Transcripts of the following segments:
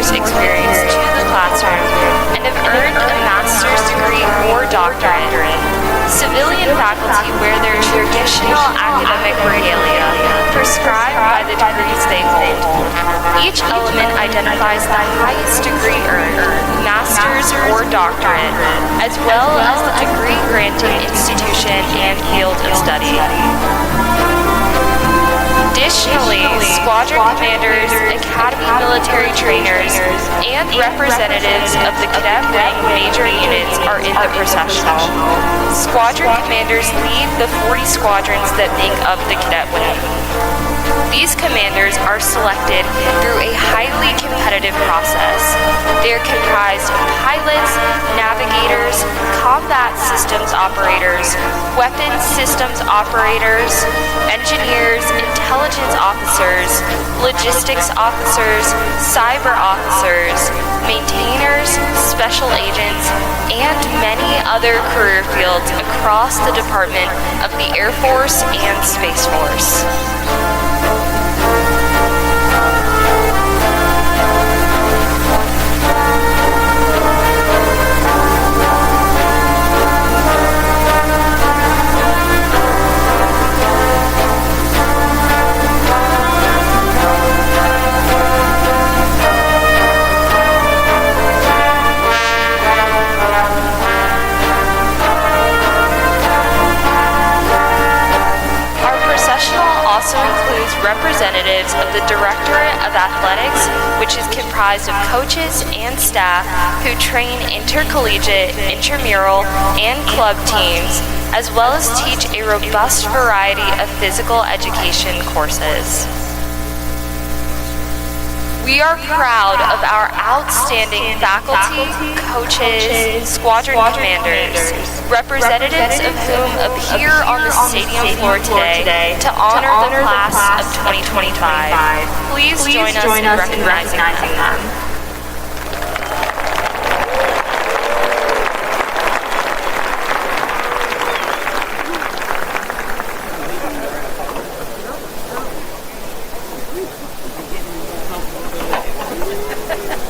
Force experience to the classroom and have earned a master's degree or doctorate. Civilian faculty wear their traditional academic regalia, prescribed by the degrees they hold. Each element identifies the highest degree earned, master's or doctorate, as well as the degree-granting institution and field of study. Additionally, squadron commanders, academy military trainers, and representatives of the cadet wing major units are in the processional. Squadron commanders lead the 40 squadrons that make up the cadet wing. These commanders are selected through a highly competitive process. They are comprised of pilots, navigators, combat systems operators, weapons systems operators, engineers, intelligence officers, logistics officers, cyber officers, maintainers, special agents, and many other career fields across the Department of the Air Force and Space Force. Also includes representatives of the Directorate of Athletics, which is comprised of coaches and staff who train intercollegiate, intramural, and club teams, as well as teach a robust variety of physical education courses. We are proud of our outstanding faculty, coaches, squadron commanders, representatives of whom appear on the stadium floor today to honor the class of 2025. Please join us in recognizing them.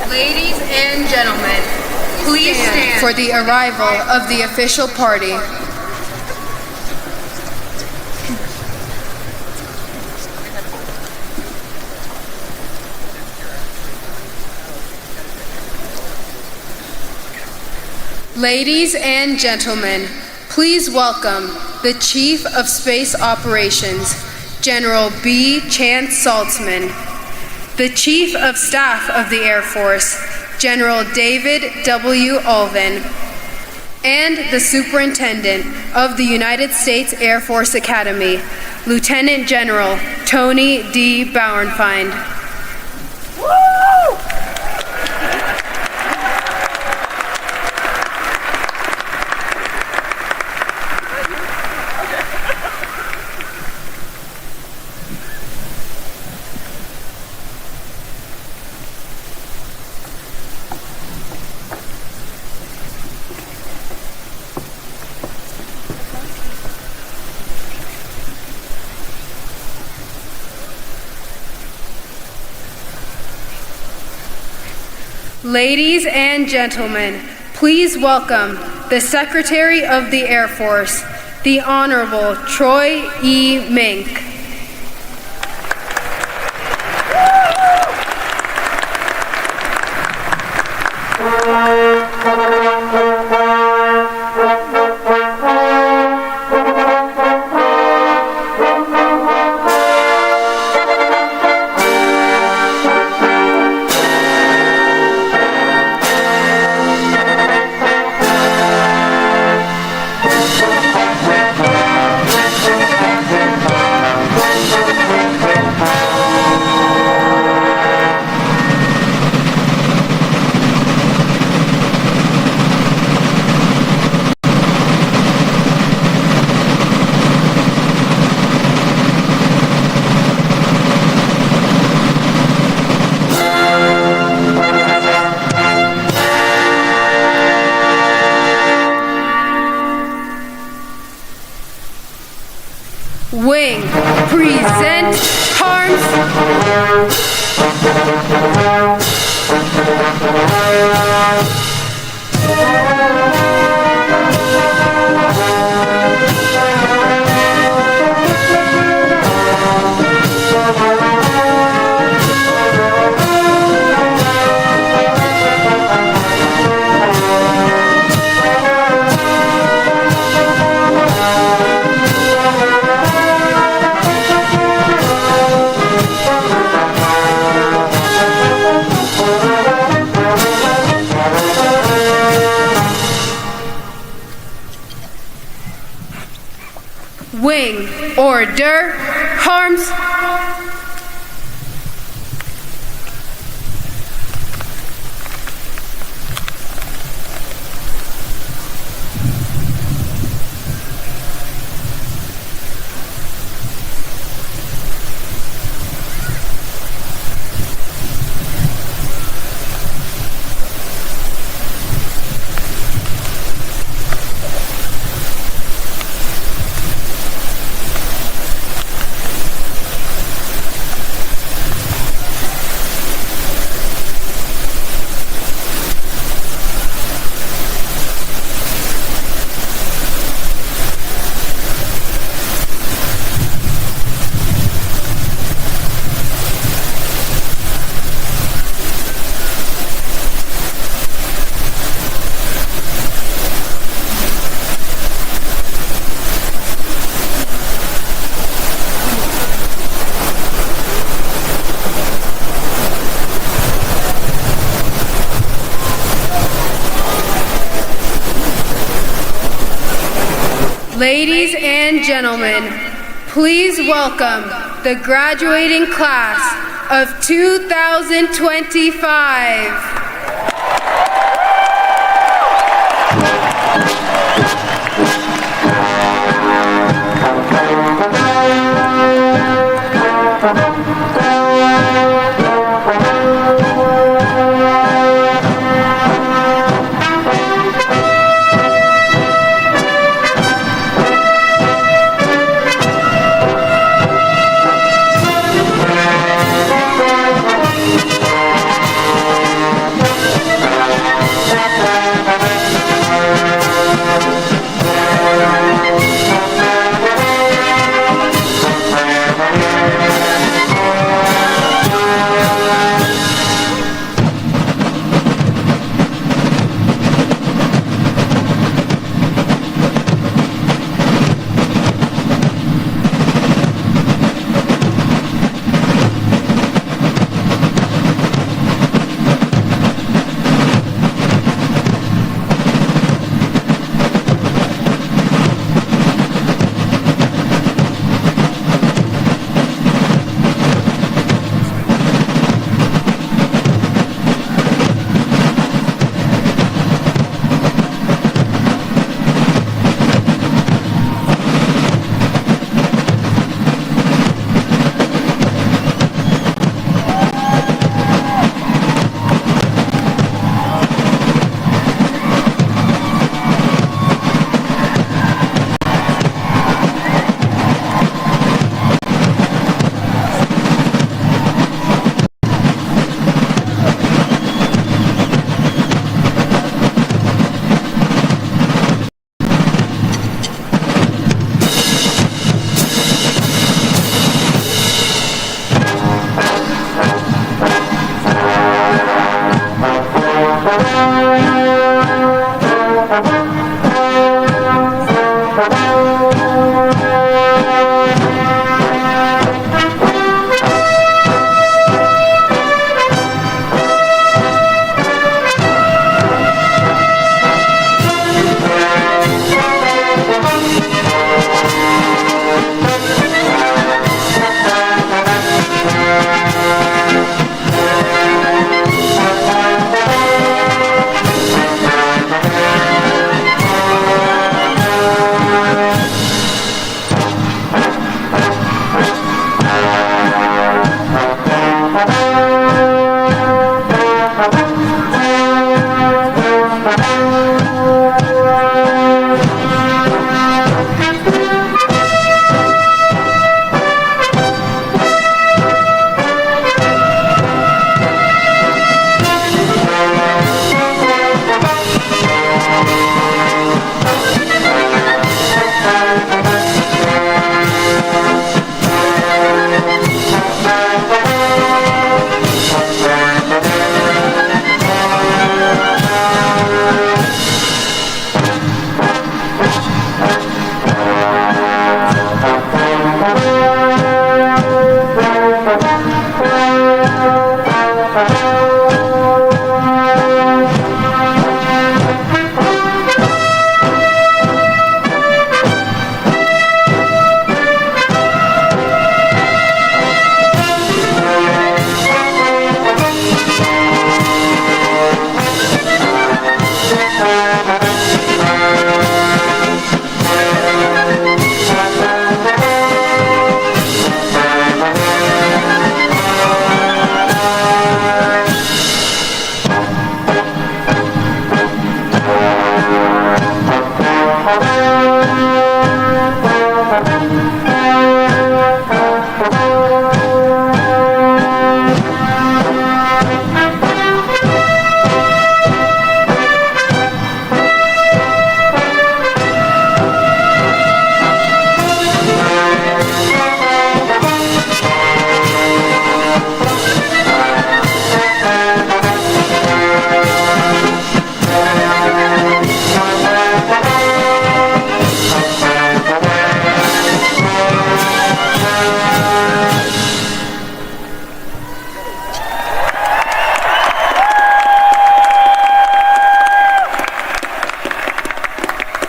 Ladies and gentlemen, please stand for the arrival of the official party. Ladies and gentlemen, please welcome the Chief of Space Operations, General B. Chance Saltzman, the Chief of Staff of the Air Force, General David W. Ulvin, and the Superintendent of the United States Air Force Academy, Lieutenant General Tony D. Bauernfeind. Ladies and gentlemen, please welcome the Secretary of the Air Force, the Honorable Troy E. Mink. Wing, present arms. Wing, order, arms. Ladies and gentlemen, please welcome the graduating class of 2025.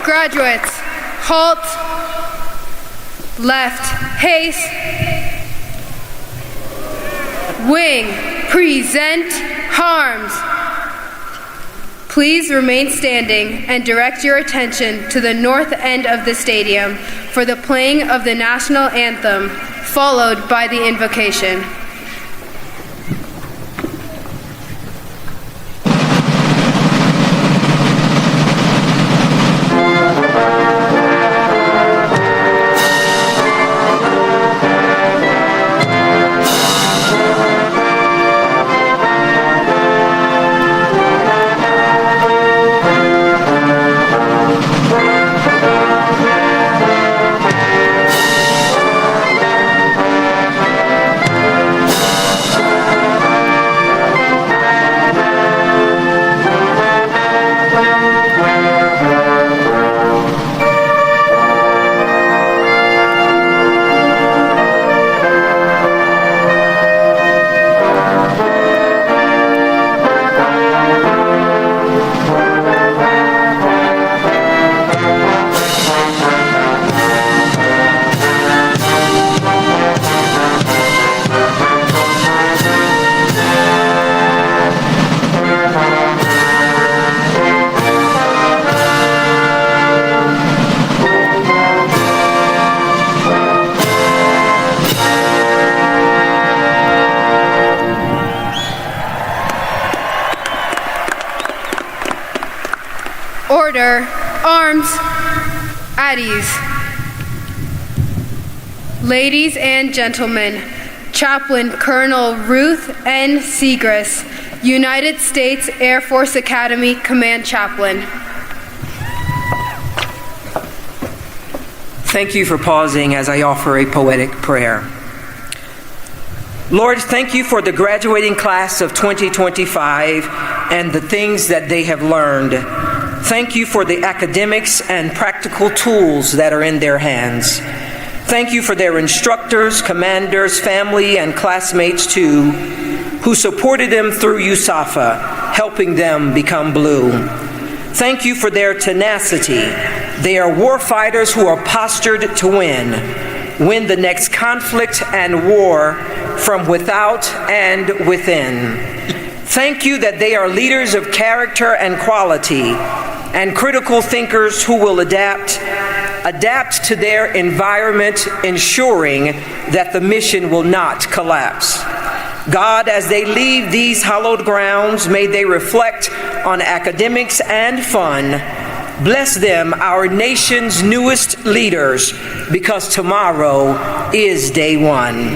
Graduates, halt, left, haste, wing, present, arms. Please remain standing and direct your attention to the north end of the stadium for the playing of the national anthem, followed by the invocation. Order, arms, at ease. Ladies and gentlemen, Chaplain Colonel Ruth N. Segrist, United States Air Force Academy Command Chaplain. Thank you for pausing as I offer a poetic prayer. Lord, thank you for the graduating class of 2025 and the things that they have learned. Thank you for the academics and practical tools that are in their hands. Thank you for their instructors, commanders, family, and classmates too, who supported them through USAFA, helping them become blue. Thank you for their tenacity. They are warfighters who are postured to win the next conflict and war from without and within. Thank you that they are leaders of character and quality and critical thinkers who will adapt to their environment, ensuring that the mission will not collapse. God, as they leave these hallowed grounds, may they reflect on academics and fun. Bless them, our nation's newest leaders, because tomorrow is day one.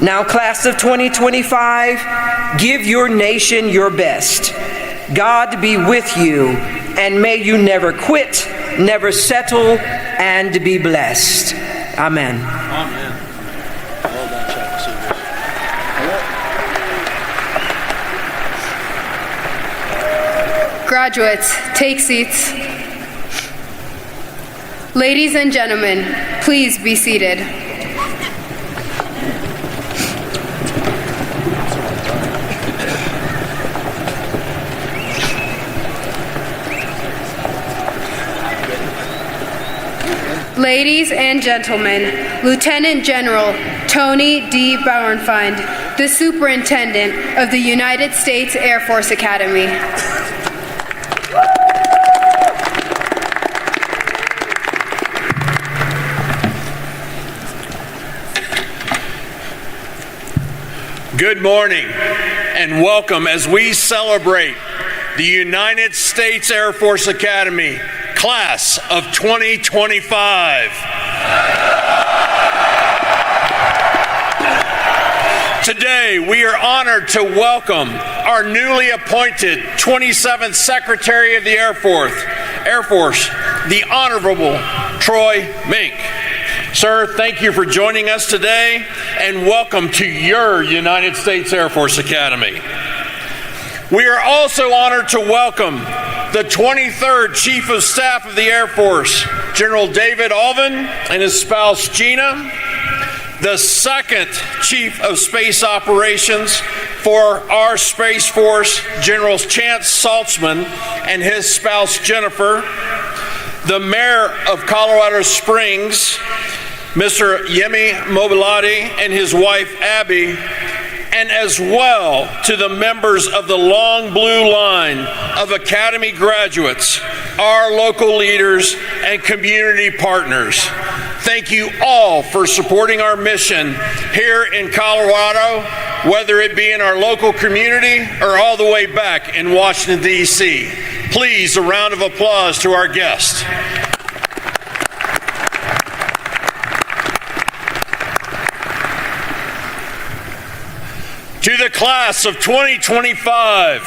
Now, class of 2025, give your nation your best. God be with you, and may you never quit, never settle, and be blessed. Amen. Amen. Well done, Chaplain Segrist. Graduates, take seats. Ladies and gentlemen, please be seated. Ladies and gentlemen, Lieutenant General Tony D. Bauernfeind, the Superintendent of the United States Air Force Academy. Good morning and welcome as we celebrate the United States Air Force Academy Class of 2025. Today, we are honored to welcome our newly appointed 27th Secretary of the Air Force, the Honorable Troy Mink. Sir, thank you for joining us today, and welcome to your United States Air Force Academy. We are also honored to welcome the 23rd Chief of Staff of the Air Force, General David Alvin and his spouse Gina, the 2nd Chief of Space Operations for our Space Force, General Chance Saltzman and his spouse Jennifer, the Mayor of Colorado Springs, Mr. Yemi Mobilati and his wife Abby, and as well to the members of the long blue line of Academy graduates, our local leaders, and community partners. Thank you all for supporting our mission here in Colorado, whether it be in our local community or all the way back in Washington, D.C. Please, a round of applause to our guests. To the class of 2025,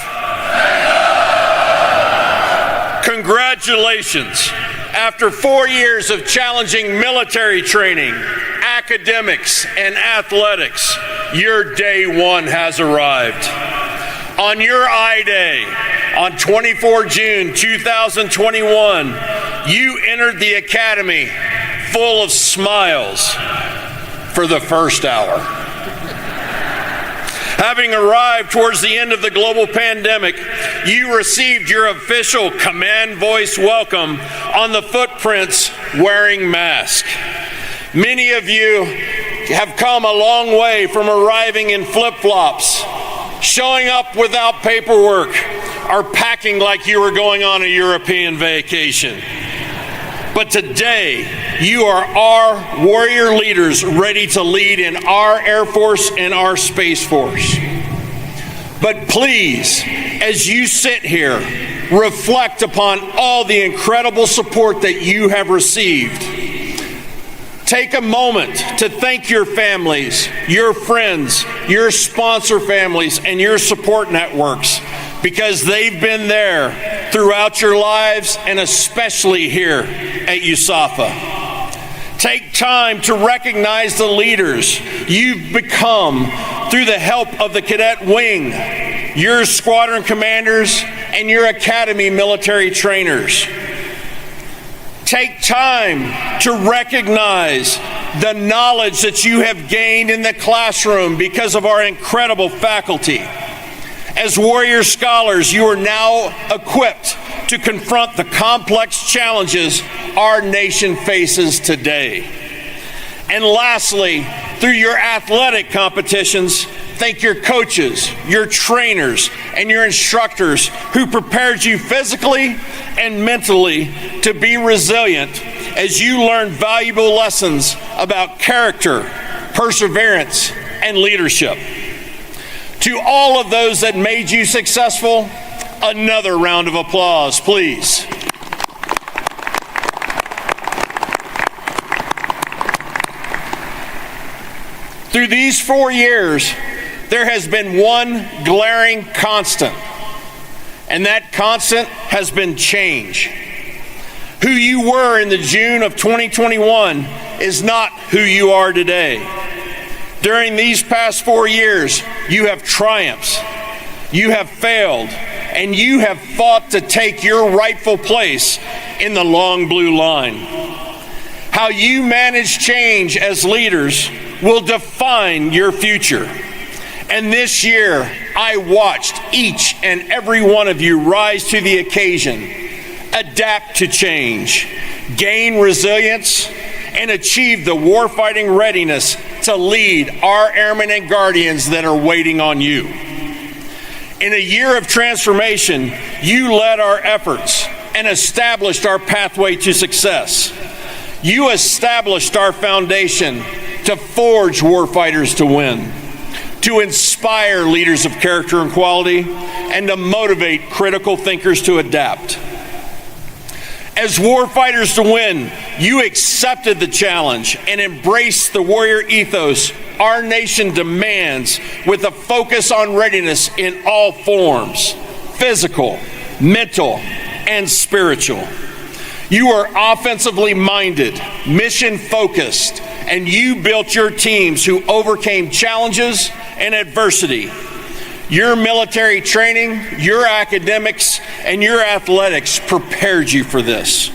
congratulations. After 4 years of challenging military training, academics, and athletics, your day one has arrived. On your I-Day, on 24 June 2021, you entered the Academy full of smiles for the first hour. Having arrived towards the end of the global pandemic, you received your official command voice welcome on the footprints wearing mask. Many of you have come a long way from arriving in flip-flops, showing up without paperwork, or packing like you were going on a European vacation. But today, you are our warrior leaders ready to lead in our Air Force and our Space Force. But please, as you sit here, reflect upon all the incredible support that you have received. Take a moment to thank your families, your friends, your sponsor families, and your support networks, because they've been there throughout your lives and especially here at USAFA. Take time to recognize the leaders you've become through the help of the Cadet Wing, your squadron commanders, and your Academy military trainers. Take time to recognize the knowledge that you have gained in the classroom because of our incredible faculty. As warrior scholars, you are now equipped to confront the complex challenges our nation faces today. And lastly, through your athletic competitions, thank your coaches, your trainers, and your instructors who prepared you physically and mentally to be resilient as you learn valuable lessons about character, perseverance, and leadership. To all of those that made you successful, another round of applause, please. Through these 4 years, there has been one glaring constant, and that constant has been change. Who you were in the June of 2021 is not who you are today. During these past 4 years, you have triumphed, you have failed, and you have fought to take your rightful place in the long blue line. How you manage change as leaders will define your future. And this year, I watched each and every one of you rise to the occasion adapt to change, gain resilience, and achieve the warfighting readiness to lead our airmen and guardians that are waiting on you. In a year of transformation, you led our efforts and established our pathway to success. You established our foundation to forge warfighters to win, to inspire leaders of character and quality, and to motivate critical thinkers to adapt. As warfighters to win, you accepted the challenge and embraced the warrior ethos our nation demands with a focus on readiness in all forms, physical, mental, and spiritual. You are offensively minded, mission-focused, and you built your teams who overcame challenges and adversity. Your military training, your academics, and your athletics prepared you for this.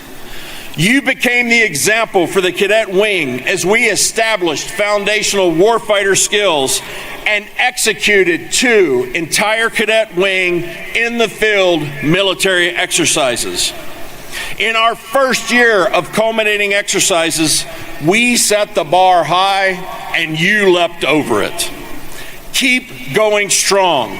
You became the example for the cadet wing as we established foundational warfighter skills and executed 2 entire cadet wing in the field military exercises. In our first year of culminating exercises, we set the bar high and you leapt over it. Keep going strong.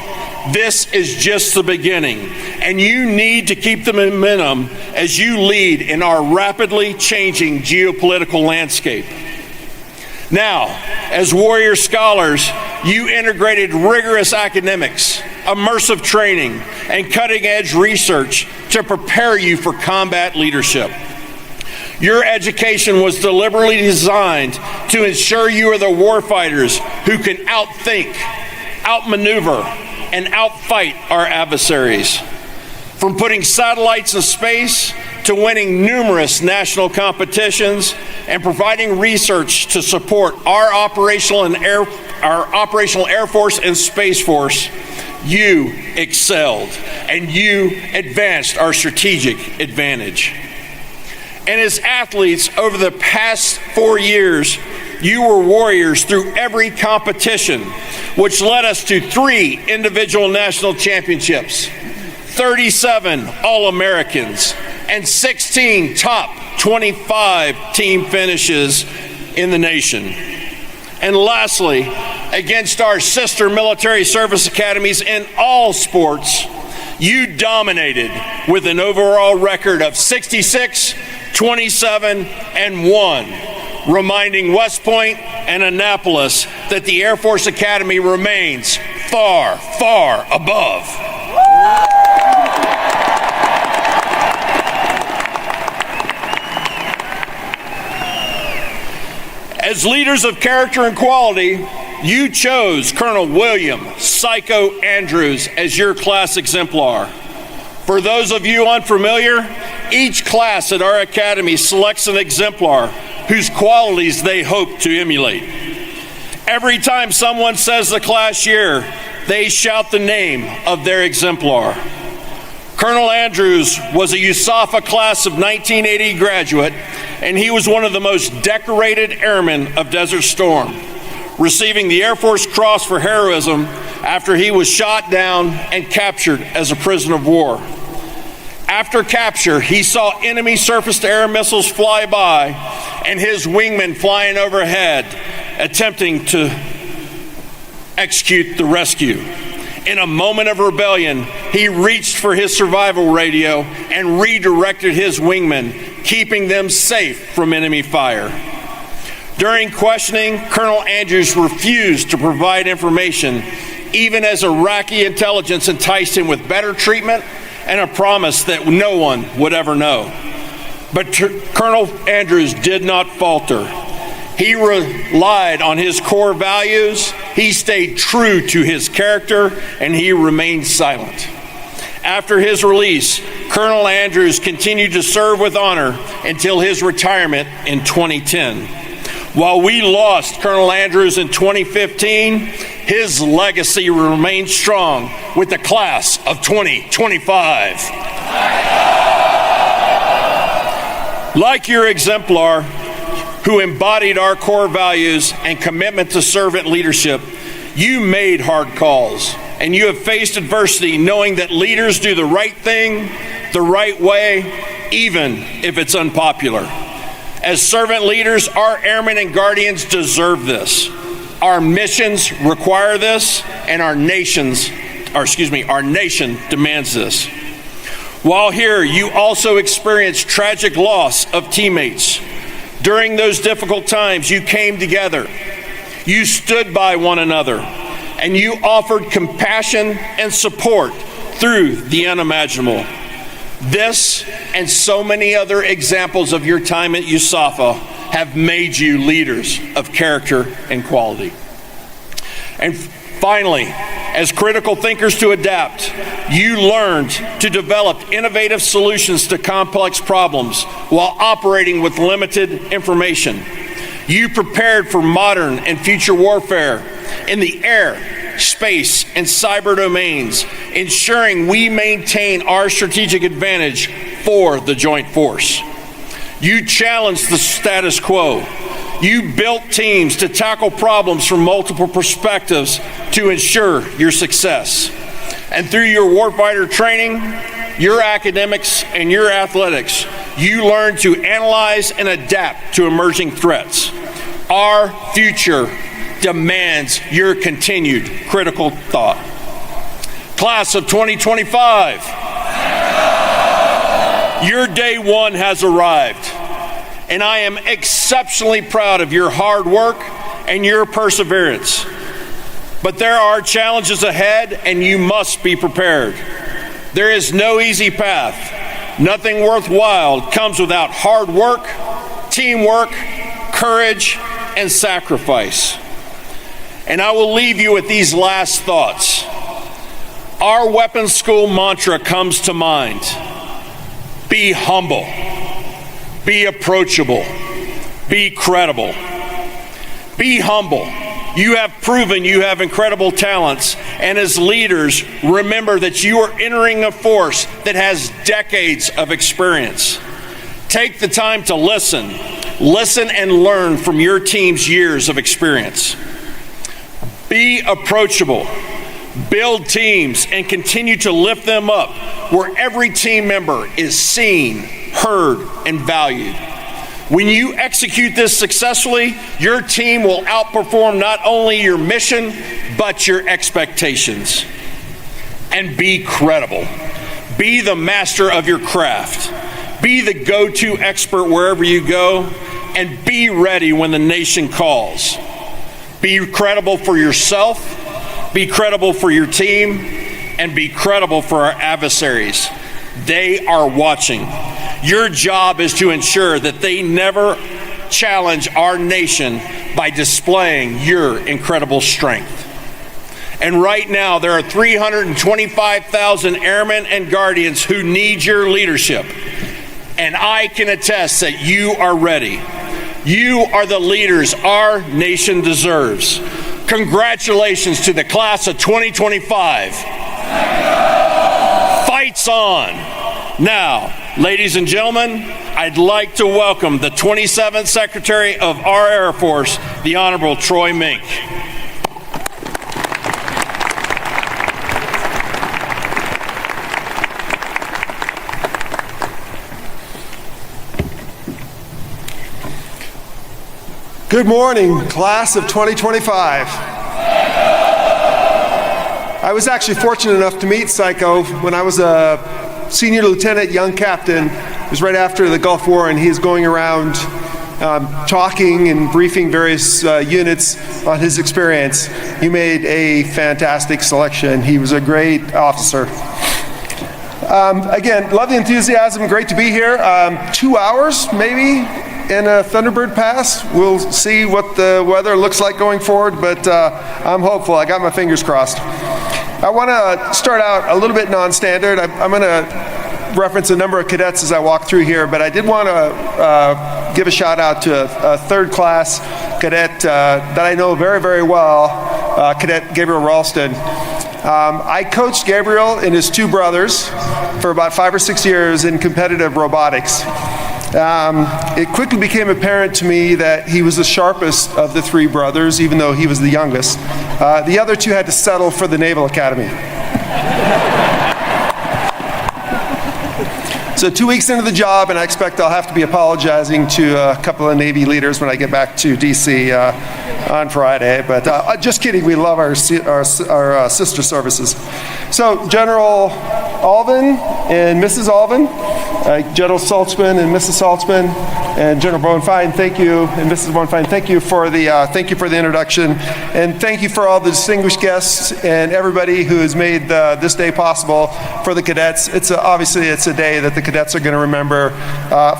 This is just the beginning, and you need to keep the momentum as you lead in our rapidly changing geopolitical landscape. Now, as warrior scholars, you integrated rigorous academics, immersive training, and cutting-edge research to prepare you for combat leadership. Your education was deliberately designed to ensure you are the warfighters who can outthink, outmaneuver, and outfight our adversaries. From putting satellites in space to winning numerous national competitions and providing research to support our operational Air Force and Space Force, you excelled and you advanced our strategic advantage. And as athletes over the past 4 years, you were warriors through every competition, which led us to 3 individual national championships, 37 All-Americans, and 16 top 25 team finishes in the nation. And lastly, against our sister military service academies in all sports, you dominated with an overall record of 66, 27, and 1, reminding West Point and Annapolis that the Air Force Academy remains far, far above. As leaders of character and quality, you chose Colonel William Psycho Andrews as your class exemplar. For those of you unfamiliar, each class at our academy selects an exemplar whose qualities they hope to emulate. Every time someone says the class year, they shout the name of their exemplar. Colonel Andrews was a USAFA class of 1980 graduate, and he was one of the most decorated airmen of Desert Storm, receiving the Air Force Cross for heroism after he was shot down and captured as a prisoner of war. After capture, he saw enemy surface-to-air missiles fly by and his wingmen flying overhead, attempting to execute the rescue. In a moment of rebellion, he reached for his survival radio and redirected his wingmen, keeping them safe from enemy fire. During questioning, Colonel Andrews refused to provide information, even as Iraqi intelligence enticed him with better treatment and a promise that no one would ever know. But Colonel Andrews did not falter. He relied on his core values, he stayed true to his character, and he remained silent. After his release, Colonel Andrews continued to serve with honor until his retirement in 2010. While we lost Colonel Andrews in 2015, his legacy remained strong with the class of 2025. Like your exemplar, who embodied our core values and commitment to servant leadership, you made hard calls. and you have faced adversity knowing that leaders do the right thing, the right way, even if it's unpopular. As servant leaders, our airmen and guardians deserve this. Our missions require this, and our nation demands this. While here, you also experienced tragic loss of teammates. During those difficult times, you came together. You stood by one another, and you offered compassion and support through the unimaginable. This and so many other examples of your time at USAFA have made you leaders of character and quality. And finally, as critical thinkers to adapt, you learned to develop innovative solutions to complex problems while operating with limited information. You prepared for modern and future warfare in the air, space, and cyber domains, ensuring we maintain our strategic advantage for the joint force. You challenged the status quo. You built teams to tackle problems from multiple perspectives to ensure your success. And through your warfighter training, your academics, and your athletics, you learned to analyze and adapt to emerging threats. Our future demands your continued critical thought. Class of 2025, your day one has arrived, and I am exceptionally proud of your hard work and your perseverance. But there are challenges ahead, and you must be prepared. There is no easy path. Nothing worthwhile comes without hard work, teamwork, courage, and sacrifice. And I will leave you with these last thoughts. Our weapons school mantra comes to mind. Be humble. Be approachable. Be credible. Be humble. You have proven you have incredible talents, and as leaders, remember that you are entering a force that has decades of experience. Take the time to listen and learn from your team's years of experience. Be approachable. Build teams and continue to lift them up where every team member is seen, heard, and valued. When you execute this successfully, your team will outperform not only your mission, but your expectations. And be credible. Be the master of your craft. Be the go-to expert wherever you go, and be ready when the nation calls. Be credible for yourself, be credible for your team, and be credible for our adversaries. They are watching. Your job is to ensure that they never challenge our nation by displaying your incredible strength. And right now, there are 325,000 airmen and guardians who need your leadership. And I can attest that you are ready. You are the leaders our nation deserves. Congratulations to the class of 2025. Fights on. Now, ladies and gentlemen, I'd like to welcome the 27th Secretary of our Air Force, the Honorable Troy Mink. Good morning, class of 2025. I was actually fortunate enough to meet Psycho when I was a senior lieutenant, young captain. It was right after the Gulf War, and he's going around talking and briefing various units on his experience. He made a fantastic selection. He was a great officer. Again, love the enthusiasm. Great to be here. 2 hours, maybe, in a Thunderbird Pass. We'll see what the weather looks like going forward, but I'm hopeful. I got my fingers crossed. I want to start out a little bit non-standard. I'm going to reference a number of cadets as I walk through here, but I did want to give a shout out to a third class cadet that I know very, very well, Cadet Gabriel Ralston. I coached Gabriel and his two brothers for about 5 or 6 years in competitive robotics. It quickly became apparent to me that he was the sharpest of the three brothers, even though he was the youngest. The other two had to settle for the Naval Academy. So 2 weeks into the job, and I expect I'll have to be apologizing to a couple of Navy leaders when I get back to DC on Friday. But just kidding, we love our sister services. So General Alvin and Mrs. Alvin, General Saltzman and Mrs. Saltzman, and General Bonfine, thank you, and Mrs. Bonfine, thank you for the introduction, and thank you for all the distinguished guests and everybody who has made this day possible for the cadets. Obviously it's a day that the cadets are going to remember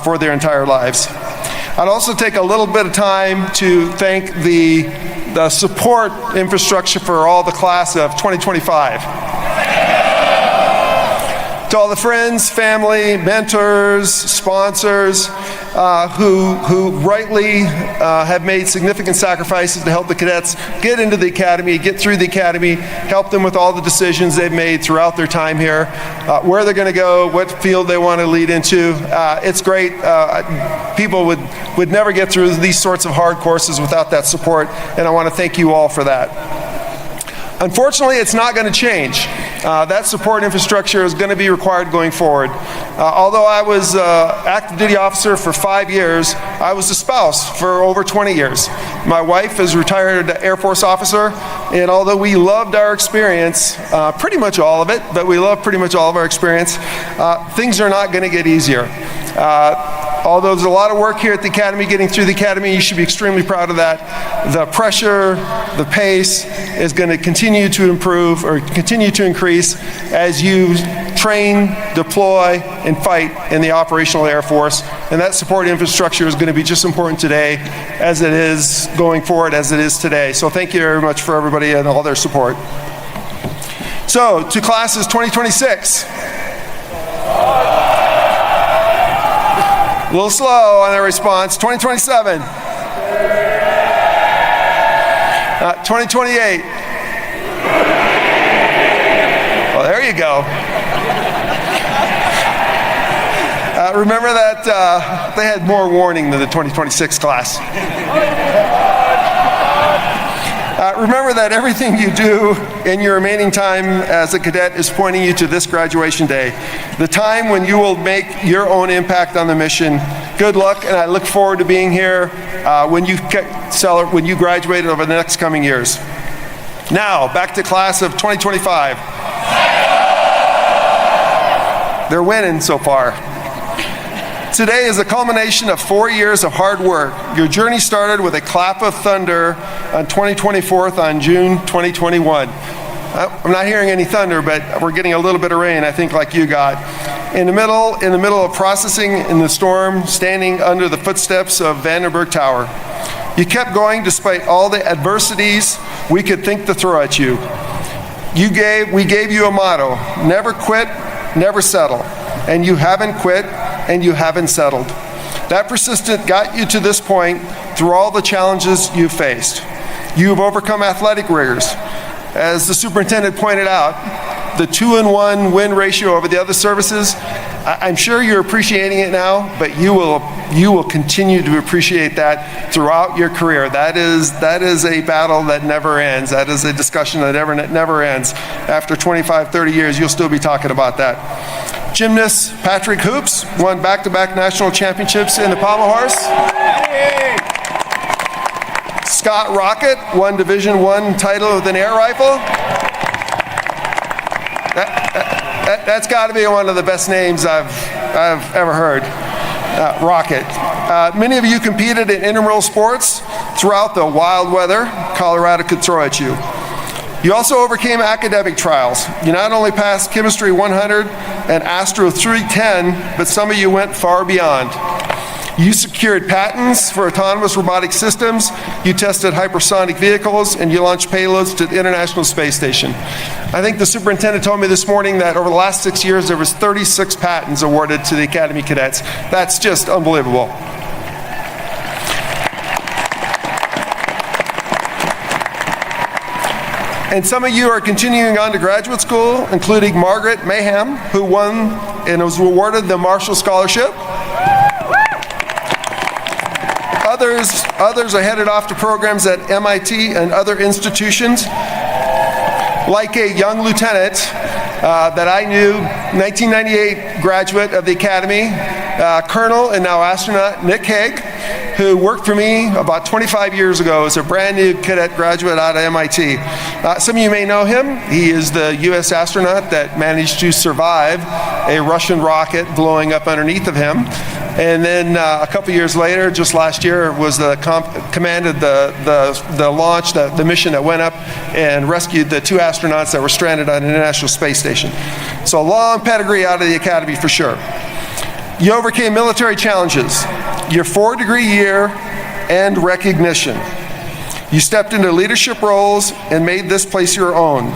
for their entire lives. I'd also take a little bit of time to thank the support infrastructure for all the class of 2025. To all the friends, family, mentors, sponsors who rightly have made significant sacrifices to help the cadets get into the academy, get through the academy, help them with all the decisions they've made throughout their time here, where they're going to go, what field they want to lead into. It's great. People would never get through these sorts of hard courses without that support, and I want to thank you all for that. Unfortunately, it's not going to change. That support infrastructure is going to be required going forward. Although I was active duty officer for 5 years, I was a spouse for over 20 years. My wife is a retired Air Force officer, and although we loved our experience, pretty much all of it, but we love pretty much all of our experience, things are not going to get easier. Although there's a lot of work here at the Academy, getting through the Academy, you should be extremely proud of that. The pressure, the pace is going to continue to improve or continue to increase as you train, deploy, and fight in the operational Air Force. And that support infrastructure is going to be just as important today as it is going forward as it is today. So thank you very much for everybody and all their support. So to classes 2026. A little slow on their response. 2027. 2028. Well, there you go. Remember that they had more warning than the 2026 class. Remember that everything you do in your remaining time as a cadet is pointing you to this graduation day, the time when you will make your own impact on the mission. Good luck, and I look forward to being here when you graduate over the next coming years. Now, back to class of 2025. They're winning so far. Today is a culmination of 4 years of hard work. Your journey started with a clap of thunder on 2024 on June 2021. I'm not hearing any thunder, but we're getting a little bit of rain, I think, like you got. In the middle of processing in the storm, standing under the footsteps of Vandenberg Tower. You kept going despite all the adversities we could think to throw at you. We gave you a motto: never quit, never settle. And you haven't quit, and you haven't settled. That persistence got you to this point through all the challenges you faced. You have overcome athletic rigors. As the superintendent pointed out, the 2-1 win ratio over the other services, I'm sure you're appreciating it now, but you will continue to appreciate that throughout your career. That is a battle that never ends. That is a discussion that never ends. After 25, 30 years, you'll still be talking about that. Gymnast Patrick Hoops won back-to-back national championships in the pommel horse. Scott Rocket won Division I title with an air rifle. That's got to be one of the best names I've ever heard. Rocket. Many of you competed in intramural sports throughout the wild weather Colorado could throw at you. You also overcame academic trials. You not only passed Chemistry 100 and Astro 310, but some of you went far beyond. You secured patents for autonomous robotic systems, you tested hypersonic vehicles, and you launched payloads to the International Space Station. I think the superintendent told me this morning that over the last 6 years, there was 36 patents awarded to the Academy cadets. That's just unbelievable. And some of you are continuing on to graduate school, including Margaret Mayhem, who won and was awarded the Marshall Scholarship. Others Others are headed off to programs at MIT and other institutions. Like a young lieutenant that I knew, 1998 graduate of the Academy, Colonel and now astronaut Nick Hague, who worked for me about 25 years ago as a brand new cadet graduate out of MIT. Some of you may know him. He is the US astronaut that managed to survive a Russian rocket blowing up underneath of him. And then a couple years later, just last year, was the commanded the launch, the mission that went up and rescued the 2 astronauts that were stranded on the International Space Station. So a long pedigree out of the Academy for sure. You overcame military challenges, your 4-degree year, and recognition. You stepped into leadership roles and made this place your own.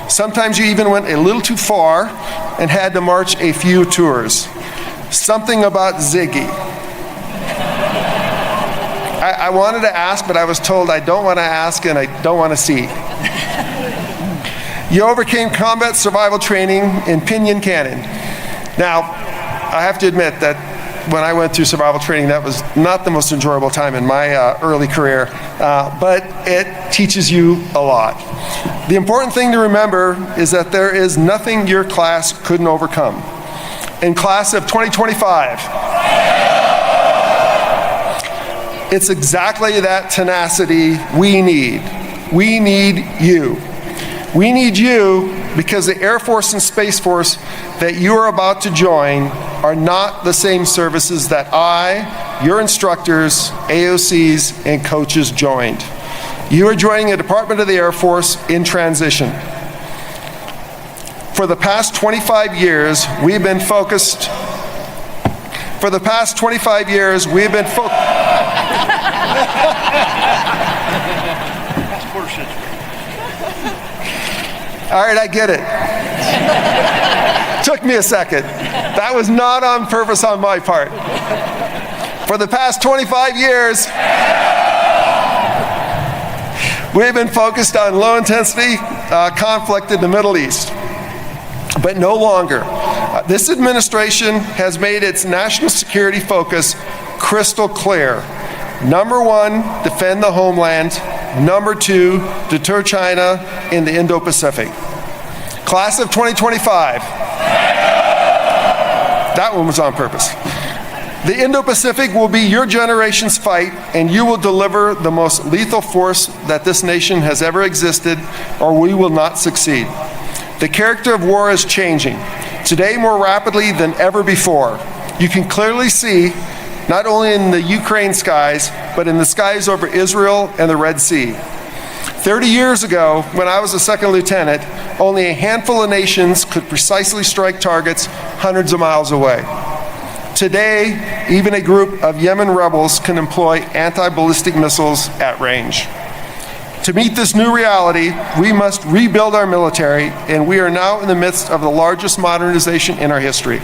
Sometimes you even went a little too far and had to march a few tours. Something about Ziggy. I wanted to ask, but I was told I don't want to ask and I don't want to see. You overcame combat survival training in Pinyon Canyon. Now, I have to admit that when I went through survival training, that was not the most enjoyable time in my early career, but it teaches you a lot. The important thing to remember is that there is nothing your class couldn't overcome. In class of 2025, it's exactly that tenacity we need. We need you. We need you because the Air Force and Space Force that you are about to join are not the same services that I, your instructors, AOCs, and coaches joined. You are joining a Department of the Air Force in transition. For the past 25 years, we've been focused. All right, I get it. Took me a second. That was not on purpose on my part. For the past 25 years, we've been focused on low-intensity conflict in the Middle East. But no longer. This administration has made its national security focus crystal clear. Number 1, defend the homeland. Number 2, deter China in the Indo-Pacific. Class of 2025. That one was on purpose. The Indo-Pacific will be your generation's fight, and you will deliver the most lethal force that this nation has ever existed, or we will not succeed. The character of war is changing, today more rapidly than ever before. You can clearly see, not only in the Ukraine skies, but in the skies over Israel and the Red Sea. 30 years ago, when I was a second lieutenant, only a handful of nations could precisely strike targets hundreds of miles away. Today, even a group of Yemen rebels can employ anti-ballistic missiles at range. To meet this new reality, we must rebuild our military, and we are now in the midst of the largest modernization in our history.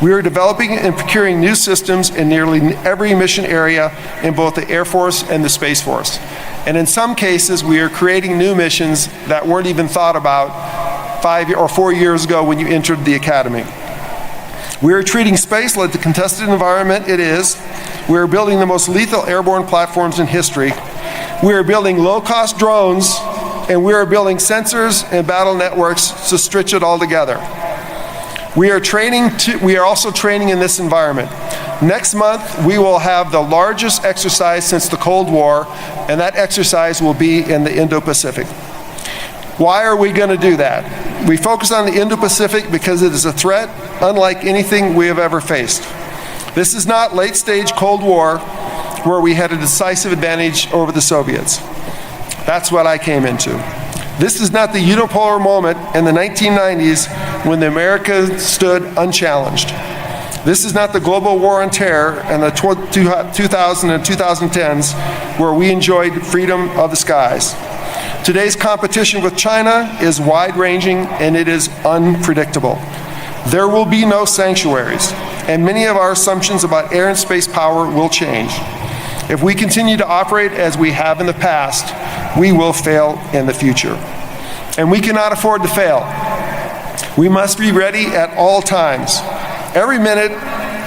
We are developing and procuring new systems in nearly every mission area in both the Air Force and the Space Force. And in some cases, we are creating new missions that weren't even thought about 5 or 4 years ago when you entered the Academy. We are treating space like the contested environment it is. We are building the most lethal airborne platforms in history. We are building low-cost drones, and we are building sensors and battle networks to stitch it all together. We are also training in this environment. Next month, we will have the largest exercise since the Cold War, and that exercise will be in the Indo-Pacific. Why are we going to do that? We focus on the Indo-Pacific because it is a threat unlike anything we have ever faced. This is not late-stage Cold War where we had a decisive advantage over the Soviets. That's what I came into. This is not the unipolar moment in the 1990s when the America stood unchallenged. This is not the global war on terror in the 2000 and 2010s where we enjoyed freedom of the skies. Today's competition with China is wide-ranging and it is unpredictable. There will be no sanctuaries, and many of our assumptions about air and space power will change. If we continue to operate as we have in the past, we will fail in the future. And we cannot afford to fail. We must be ready at all times. Every minute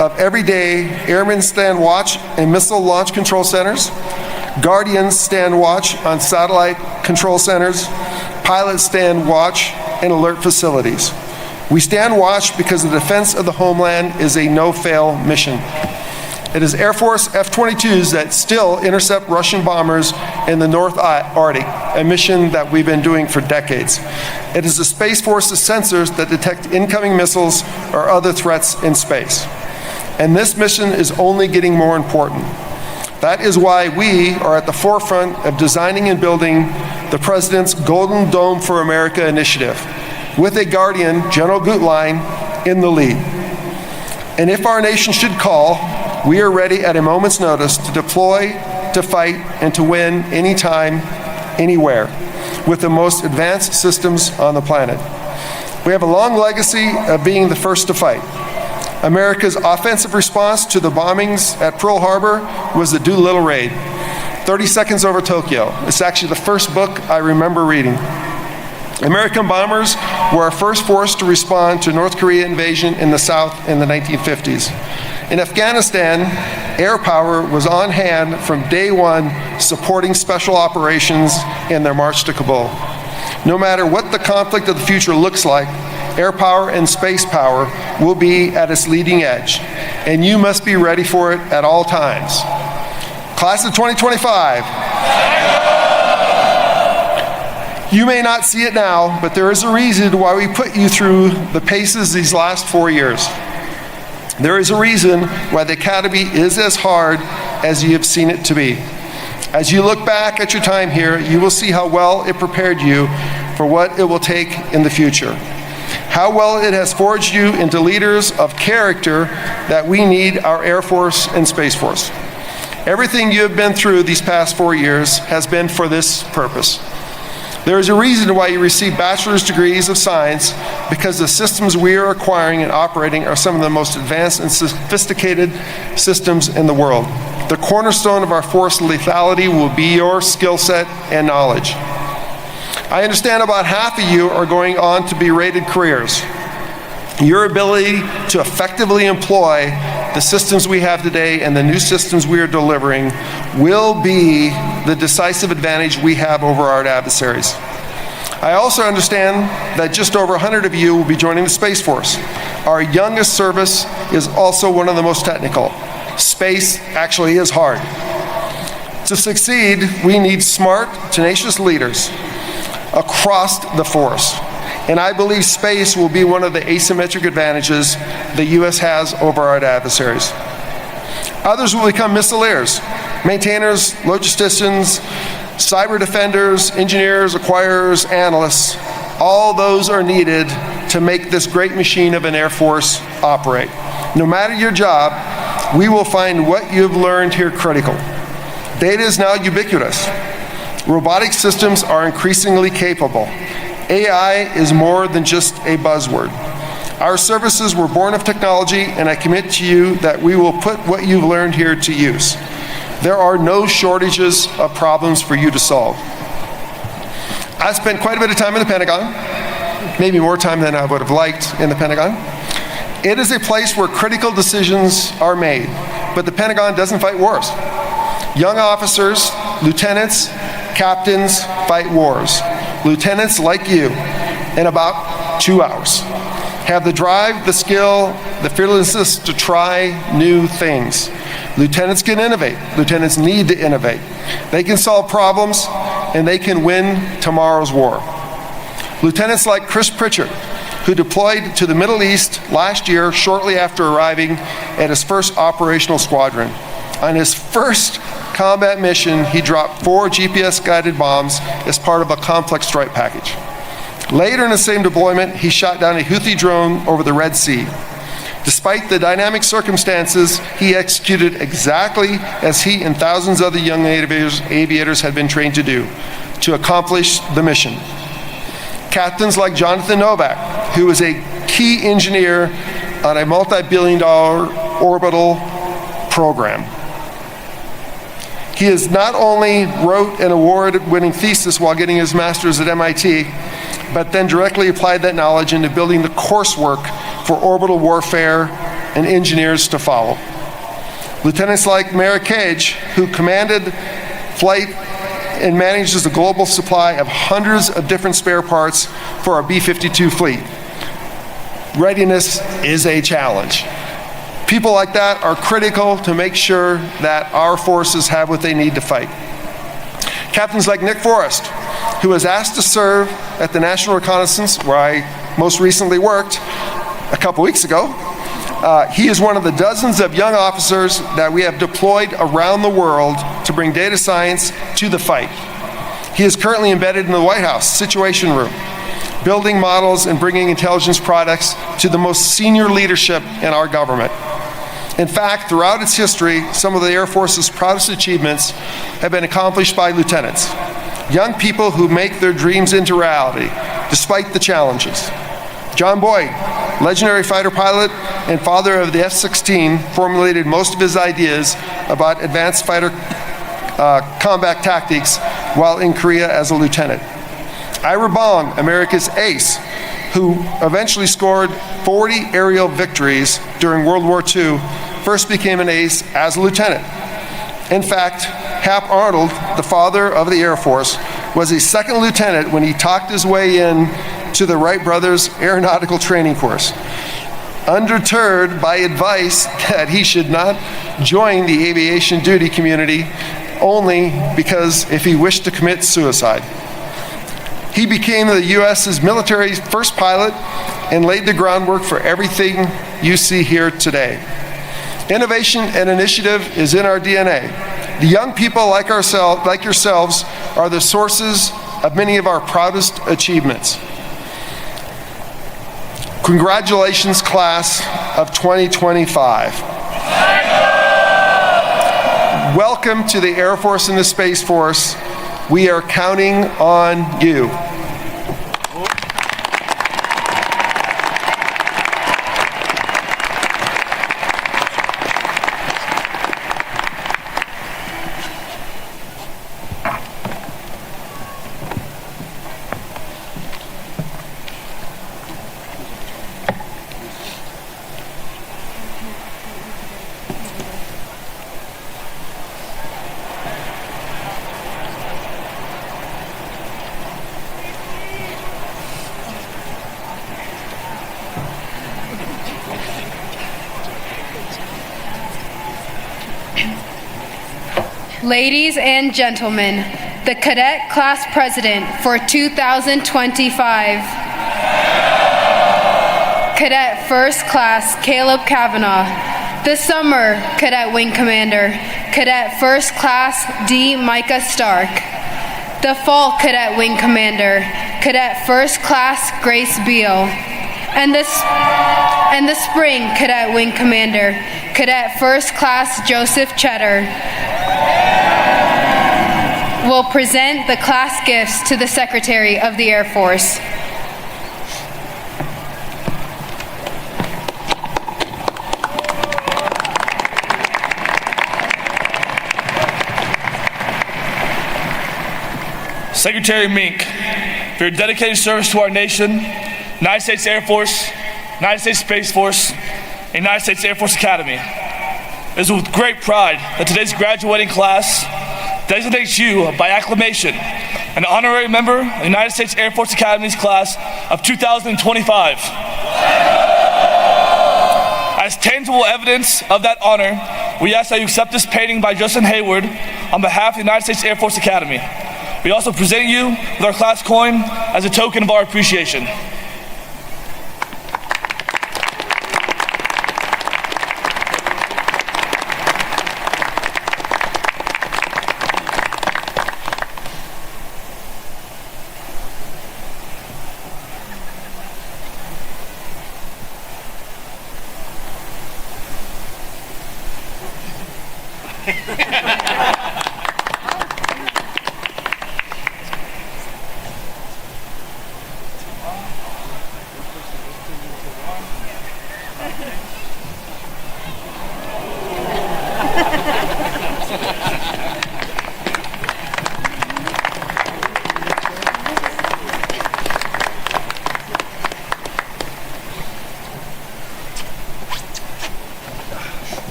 of every day, airmen stand watch in missile launch control centers. Guardians stand watch on satellite control centers. Pilots stand watch in alert facilities. We stand watch because the defense of the homeland is a no-fail mission. It is Air Force F-22s that still intercept Russian bombers in the North Arctic, a mission that we've been doing for decades. It is the Space Force's sensors that detect incoming missiles or other threats in space. And this mission is only getting more important. That is why we are at the forefront of designing and building the President's Golden Dome for America initiative, with a Guardian, General Gutlein, in the lead. And if our nation should call, we are ready at a moment's notice to deploy, to fight, and to win anytime, anywhere, with the most advanced systems on the planet. We have a long legacy of being the first to fight. America's offensive response to the bombings at Pearl Harbor was the Doolittle Raid, 30 seconds over Tokyo. It's actually the first book I remember reading. American bombers were our first force to respond to North Korea invasion in the South in the 1950s. In Afghanistan, air power was on hand from day one, supporting special operations in their march to Kabul. No matter what the conflict of the future looks like, air power and space power will be at its leading edge, and you must be ready for it at all times. Class of 2025. You may not see it now, but there is a reason why we put you through the paces these last 4 years. There is a reason why the Academy is as hard as you have seen it to be. As you look back at your time here, you will see how well it prepared you for what it will take in the future. How well it has forged you into leaders of character that we need our Air Force and Space Force. Everything you have been through these past 4 years has been for this purpose. There is a reason why you receive bachelor's degrees of science, because the systems we are acquiring and operating are some of the most advanced and sophisticated systems in the world. The cornerstone of our force lethality will be your skill set and knowledge. I understand about half of you are going on to be rated careers. Your ability to effectively employ the systems we have today and the new systems we are delivering will be the decisive advantage we have over our adversaries. I also understand that just over 100 of you will be joining the Space Force. Our youngest service is also one of the most technical. Space actually is hard. To succeed, we need smart, tenacious leaders across the force. And I believe space will be one of the asymmetric advantages the U.S. has over our adversaries. Others will become missileers, maintainers, logisticians, cyber defenders, engineers, acquirers, analysts. All those are needed to make this great machine of an Air Force operate. No matter your job, we will find what you've learned here critical. Data is now ubiquitous. Robotic systems are increasingly capable. AI is more than just a buzzword. Our services were born of technology, and I commit to you that we will put what you've learned here to use. There are no shortages of problems for you to solve. I spent quite a bit of time in the Pentagon, maybe more time than I would have liked in the Pentagon. It is a place where critical decisions are made, but the Pentagon doesn't fight wars. Young officers, lieutenants, captains fight wars. Lieutenants like you, in about 2 hours, have the drive, the skill, the fearlessness to try new things. Lieutenants can innovate. Lieutenants need to innovate. They can solve problems, and they can win tomorrow's war. Lieutenants like Chris Pritchard, who deployed to the Middle East last year shortly after arriving at his first operational squadron. On his first combat mission, he dropped 4 GPS-guided bombs as part of a complex strike package. Later in the same deployment, he shot down a Houthi drone over the Red Sea. Despite the dynamic circumstances, he executed exactly as he and thousands of other young aviators had been trained to do, to accomplish the mission. Captains like Jonathan Novak, who is a key engineer on a multi-billion-dollar orbital program. He has not only wrote an award-winning thesis while getting his master's at MIT, but then directly applied that knowledge into building the coursework for orbital warfare and engineers to follow. Lieutenants like Mara Cage, who commanded flight, and manages the global supply of hundreds of different spare parts for our B-52 fleet. Readiness is a challenge. People like that are critical to make sure that our forces have what they need to fight. Captains like Nick Forrest, who was asked to serve at the National Reconnaissance, where I most recently worked a couple weeks ago. He is one of the dozens of young officers that we have deployed around the world to bring data science to the fight. He is currently embedded in the White House Situation Room, building models and bringing intelligence products to the most senior leadership in our government. In fact, throughout its history, some of the Air Force's proudest achievements have been accomplished by lieutenants, young people who make their dreams into reality, despite the challenges. John Boyd, legendary fighter pilot and father of the F-16, formulated most of his ideas about advanced fighter combat tactics while in Korea as a lieutenant. Ira Bong, America's ace, who eventually scored 40 aerial victories during World War II, first became an ace as a lieutenant. In fact, Hap Arnold, the father of the Air Force, was a second lieutenant when he talked his way in to the Wright brothers aeronautical training course, undeterred by advice that he should not join the aviation duty community only because if he wished to commit suicide. He became the U.S.'s military's first pilot and laid the groundwork for everything you see here today. Innovation and initiative is in our DNA. The young people like yourselves are the sources of many of our proudest achievements. Congratulations, class of 2025. Welcome to the Air Force and the Space Force. We are counting on you. Ladies and gentlemen, the Cadet Class President for 2025. Cadet First Class Caleb Kavanaugh. The Summer Cadet Wing Commander, Cadet First Class D. Micah Stark. The Fall Cadet Wing Commander, Cadet First Class Grace Beal. And the Spring Cadet Wing Commander, Cadet First Class Joseph Cheddar, will present the class gifts to the Secretary of the Air Force. Secretary Mink, for your dedicated service to our nation, United States Air Force, United States Space Force, and United States Air Force Academy. It is with great pride that today's graduating class designates you by acclamation an honorary member of the United States Air Force Academy's class of 2025. As tangible evidence of that honor, we ask that you accept this painting by Justin Hayward on behalf of the United States Air Force Academy. We also present you with our class coin as a token of our appreciation.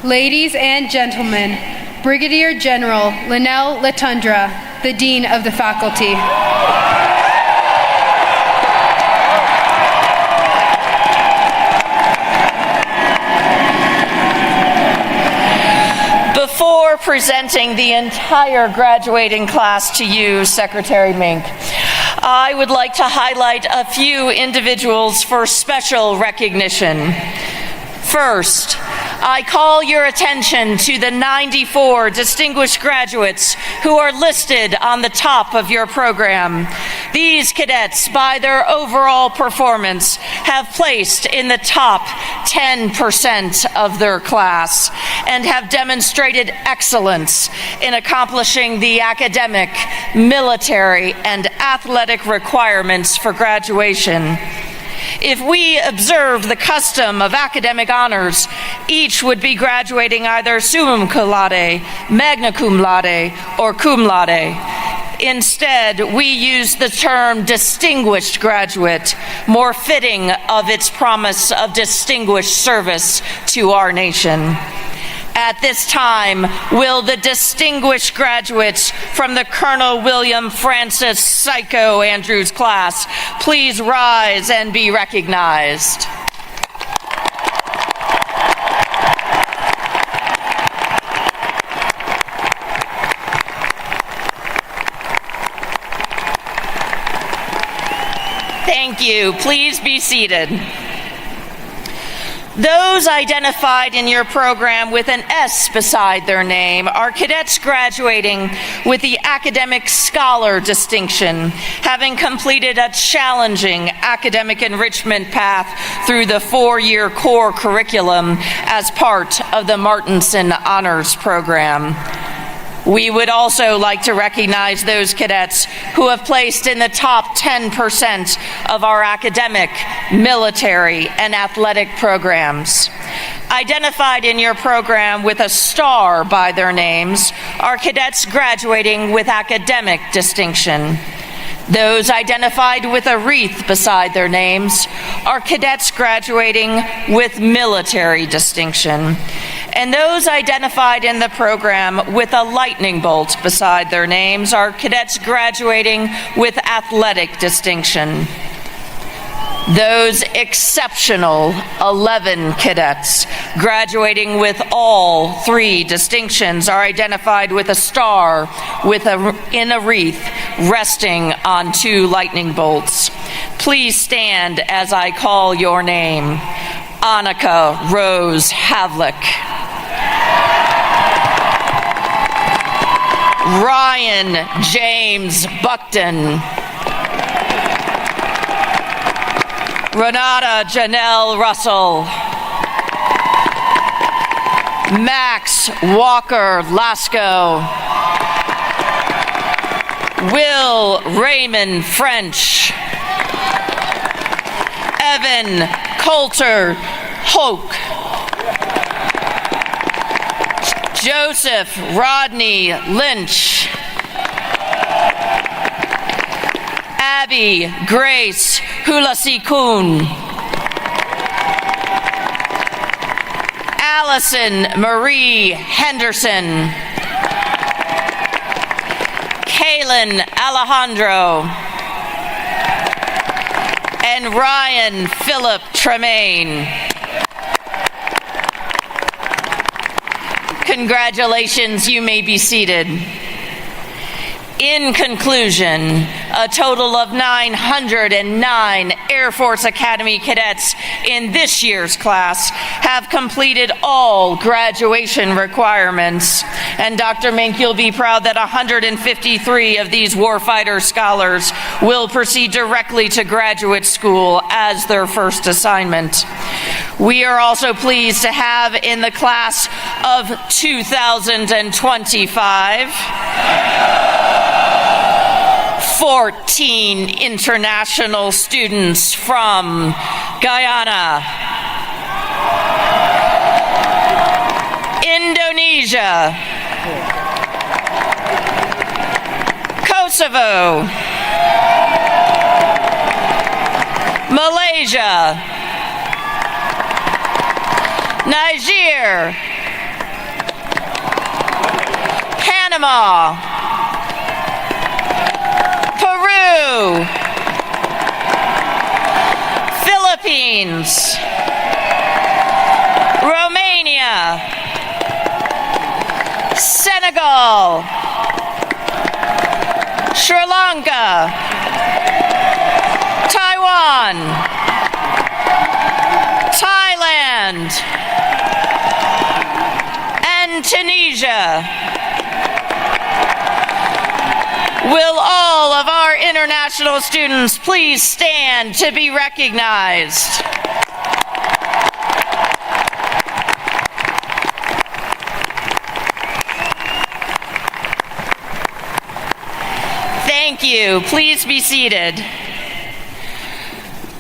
ladies and gentlemen, Brigadier General Linnell Latundra, the Dean of the Faculty. Before presenting the entire graduating class to you, Secretary Mink, I would like to highlight a few individuals for special recognition. First, I call your attention to the 94 distinguished graduates who are listed on the top of your program. These cadets, by their overall performance, have placed in the top 10% of their class and have demonstrated excellence in accomplishing the academic, military, and athletic requirements for graduation. If we observe the custom of academic honors, each would be graduating either summa cum laude, magna cum laude, or cum laude. Instead, we use the term distinguished graduate, more fitting of its promise of distinguished service to our nation. At this time, will the distinguished graduates from the Colonel William Francis Psycho Andrews class please rise and be recognized? Thank you. Please be seated. Those identified in your program with an S beside their name are cadets graduating with the Academic Scholar distinction, having completed a challenging academic enrichment path through the 4-year core curriculum as part of the Martinson Honors Program. We would also like to recognize those cadets who have placed in the top 10% of our academic, military, and athletic programs. Identified in your program with a star by their names are cadets graduating with academic distinction. Those identified with a wreath beside their names are cadets graduating with military distinction. And those identified in the program with a lightning bolt beside their names are cadets graduating with athletic distinction. Those exceptional 11 cadets graduating with all 3 distinctions are identified with a star in a wreath resting on 2 lightning bolts. Please stand as I call your name. Annika Rose Havlick. Ryan James Buckton. Renata Janelle Russell. Max Walker Lasco. Will Raymond French. Evan Coulter Hoke. Joseph Rodney Lynch. Abby Grace Hulasikun. Allison Marie Henderson. Kaylin Alejandro. And Ryan Philip Tremaine. Congratulations, you may be seated. In conclusion, a total of 909 Air Force Academy cadets in this year's class have completed all graduation requirements. And Dr. Mink, you'll be proud that 153 of these warfighter scholars will proceed directly to graduate school as their first assignment. We are also pleased to have in the class of 2025 14 international students from Guyana, Indonesia, Kosovo, Malaysia, Niger, Panama, Peru, Philippines, Romania, Senegal, Sri Lanka, Taiwan, Thailand, and Tunisia. Will all of our international students please stand to be recognized? Thank you. Please be seated.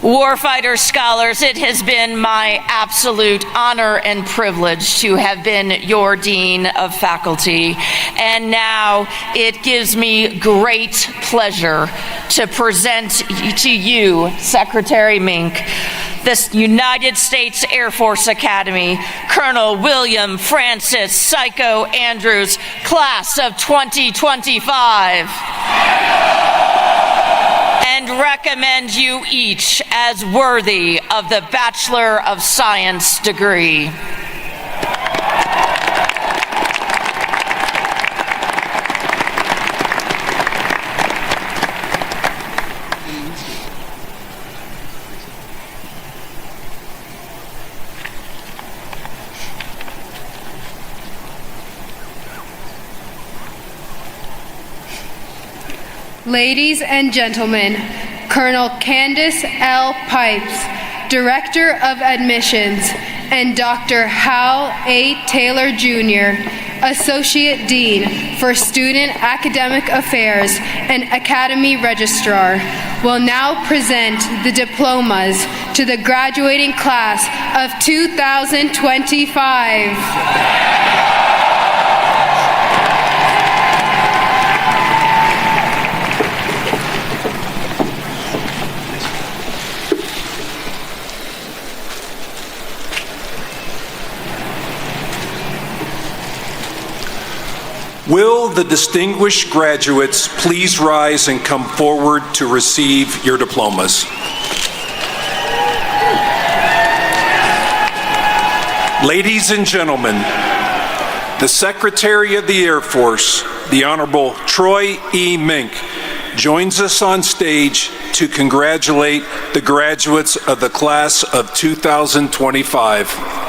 Warfighter Scholars, it has been my absolute honor and privilege to have been your Dean of Faculty. And now it gives me great pleasure to present to you, Secretary Mink, the United States Air Force Academy, Colonel William Francis Psycho Andrews, class of 2025. And recommend you each as worthy of the Bachelor of Science degree. Ladies and gentlemen, Colonel Candace L. Pipes, Director of Admissions, and Dr. Hal A. Taylor, Jr., Associate Dean for Student Academic Affairs and Academy Registrar, will now present the diplomas to the graduating class of 2025. Will the distinguished graduates please rise and come forward to receive your diplomas? Ladies and gentlemen, the Secretary of the Air Force, the Honorable Troy E. Mink, joins us on stage to congratulate the graduates of the class of 2025.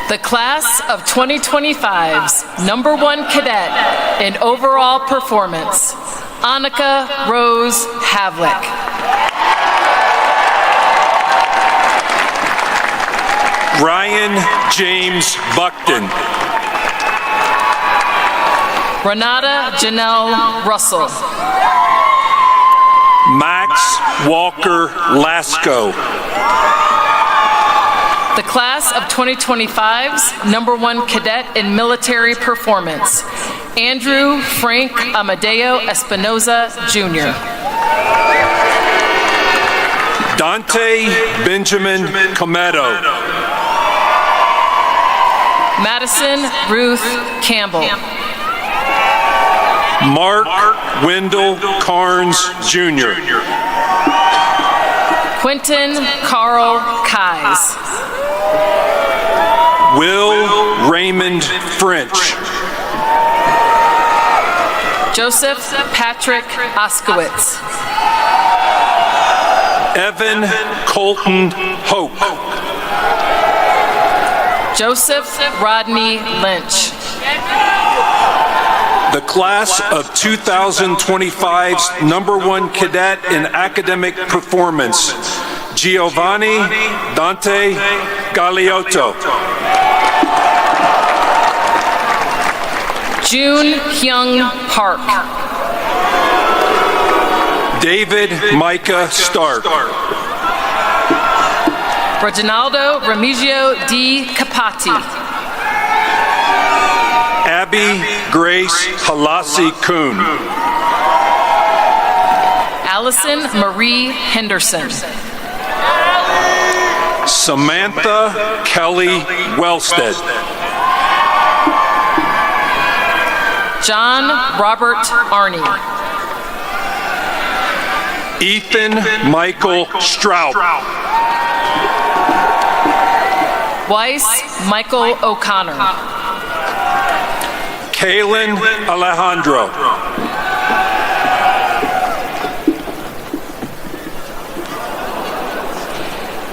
The class of 2025's #1 cadet in overall performance, Annika Rose Havlick. Ryan James Buckton. Renata Janelle Russell. Max Walker Lasco. The class of 2025's #1 cadet in military performance, Andrew Frank Amadeo Espinoza, Jr. Dante Benjamin Cometto. Madison Ruth Campbell. Mark Wendell Carnes, Jr. Quentin Carl Keyes. Will Raymond French. Joseph Patrick Oskowitz. Evan Colton Hope. Joseph Rodney Lynch. The class of 2025's #1 cadet in academic performance, Giovanni Dante Galeotto. June Hyung Park. David Micah Stark. Reginaldo Remigio D. Capati. Abby Grace Halasi Kuhn. Allison Marie Henderson. Samantha Kelly Wellstead. John Robert Arney. Ethan Michael Strout. Weiss Michael O'Connor. Kaylin Alejandro.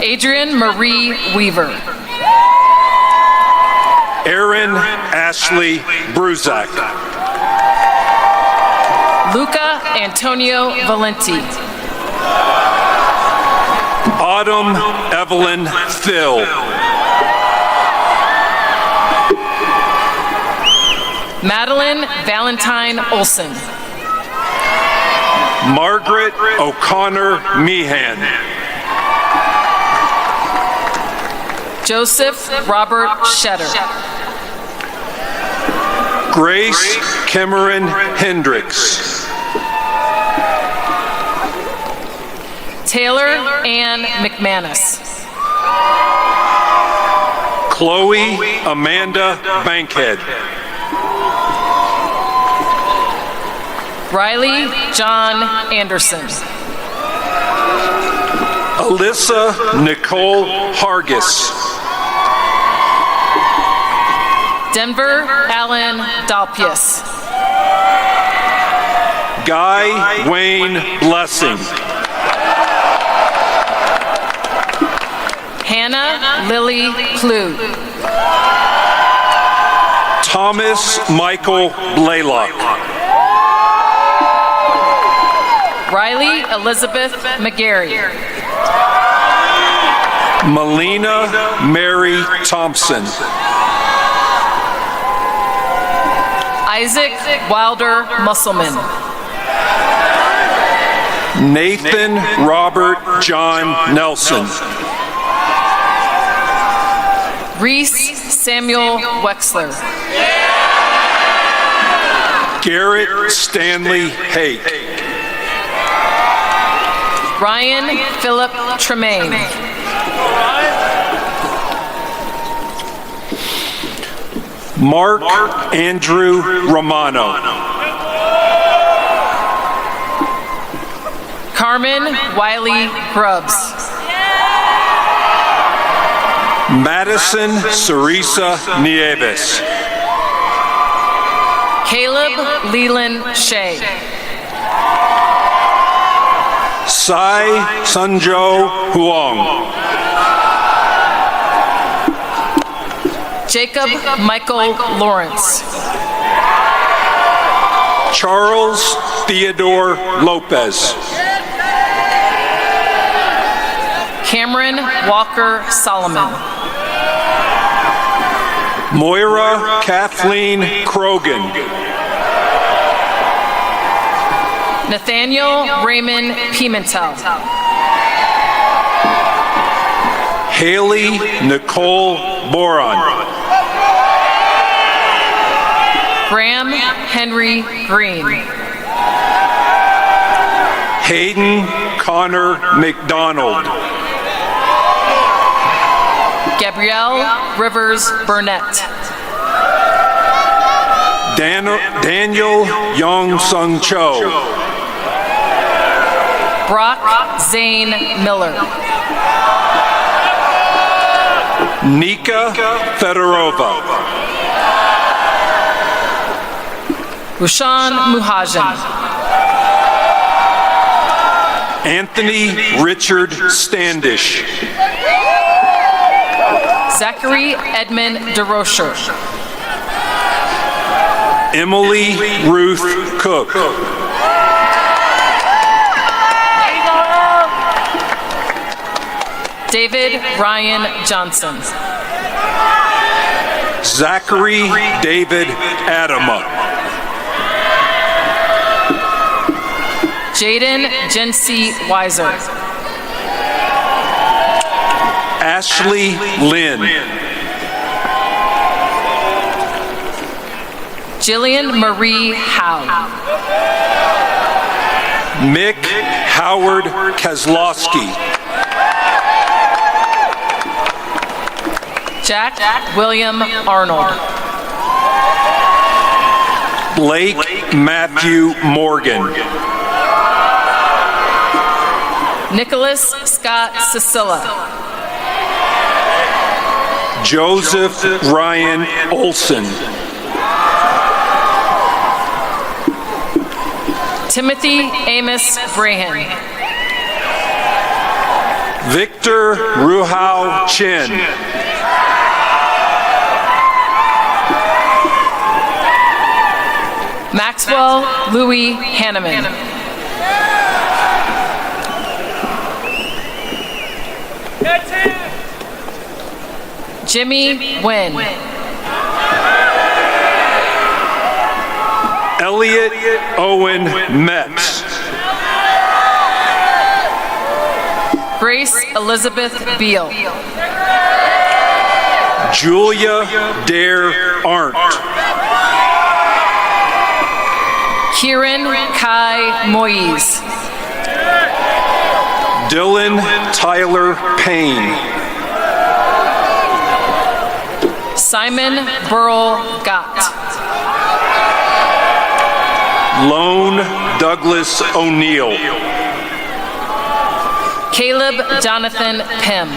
Adrian Marie Weaver. Aaron Ashley Bruzak. Luca Antonio Valenti. Autumn Evelyn Thill. Madeline Valentine Olson. Margaret O'Connor Meehan. Joseph Robert Shetter. Grace Cameron Hendricks. Taylor Ann McManus. Chloe Amanda Bankhead. Riley John Anderson. Alyssa Nicole Hargis. Denver Allen Dalpius. Guy Wayne Blessing. Hannah Lily Plew. Thomas Michael Blaylock. Riley Elizabeth McGarry. Melina Mary Thompson. Isaac Wilder Musselman. Nathan Robert John Nelson. Reese Samuel Wexler. Garrett Stanley Hake. Ryan Philip Tremaine. Mark Andrew Romano. Carmen Wiley Grubbs. Madison Sarisa Nieves. Caleb Leland Shea. Sai Sunjo Huang. Jacob Michael Lawrence. Charles Theodore Lopez. Cameron Walker Solomon. Moira Kathleen Krogan. Nathaniel Raymond Pimentel. Haley Nicole Boron. Graham Henry Green. Hayden Connor McDonald. Gabrielle Rivers Burnett. Daniel Yong Sung Cho. Brock Zane Miller. Nika Fedorova. Rushan Muhajan. Anthony Richard Standish. Zachary Edmund DeRocher. Emily Ruth Cook. David Ryan Johnson. Zachary David Adama. Jaden Jency Weiser. Ashley Lynn. Jillian Marie Howe. Mick Howard Kozlowski. Jack William Arnold. Blake Matthew Morgan. Nicholas Scott Cicilla. Joseph Ryan Olson. Timothy Amos Brahan. Victor Ruhao Chin. Maxwell Louis Hanneman. Jimmy Nguyen. Elliot Owen Metz. Grace Elizabeth Beal. Julia Dare Arndt. Kieran Kai Moyes. Dylan Tyler Payne. Simon Burl Gott. Lone Douglas O'Neill. Caleb Jonathan Pym.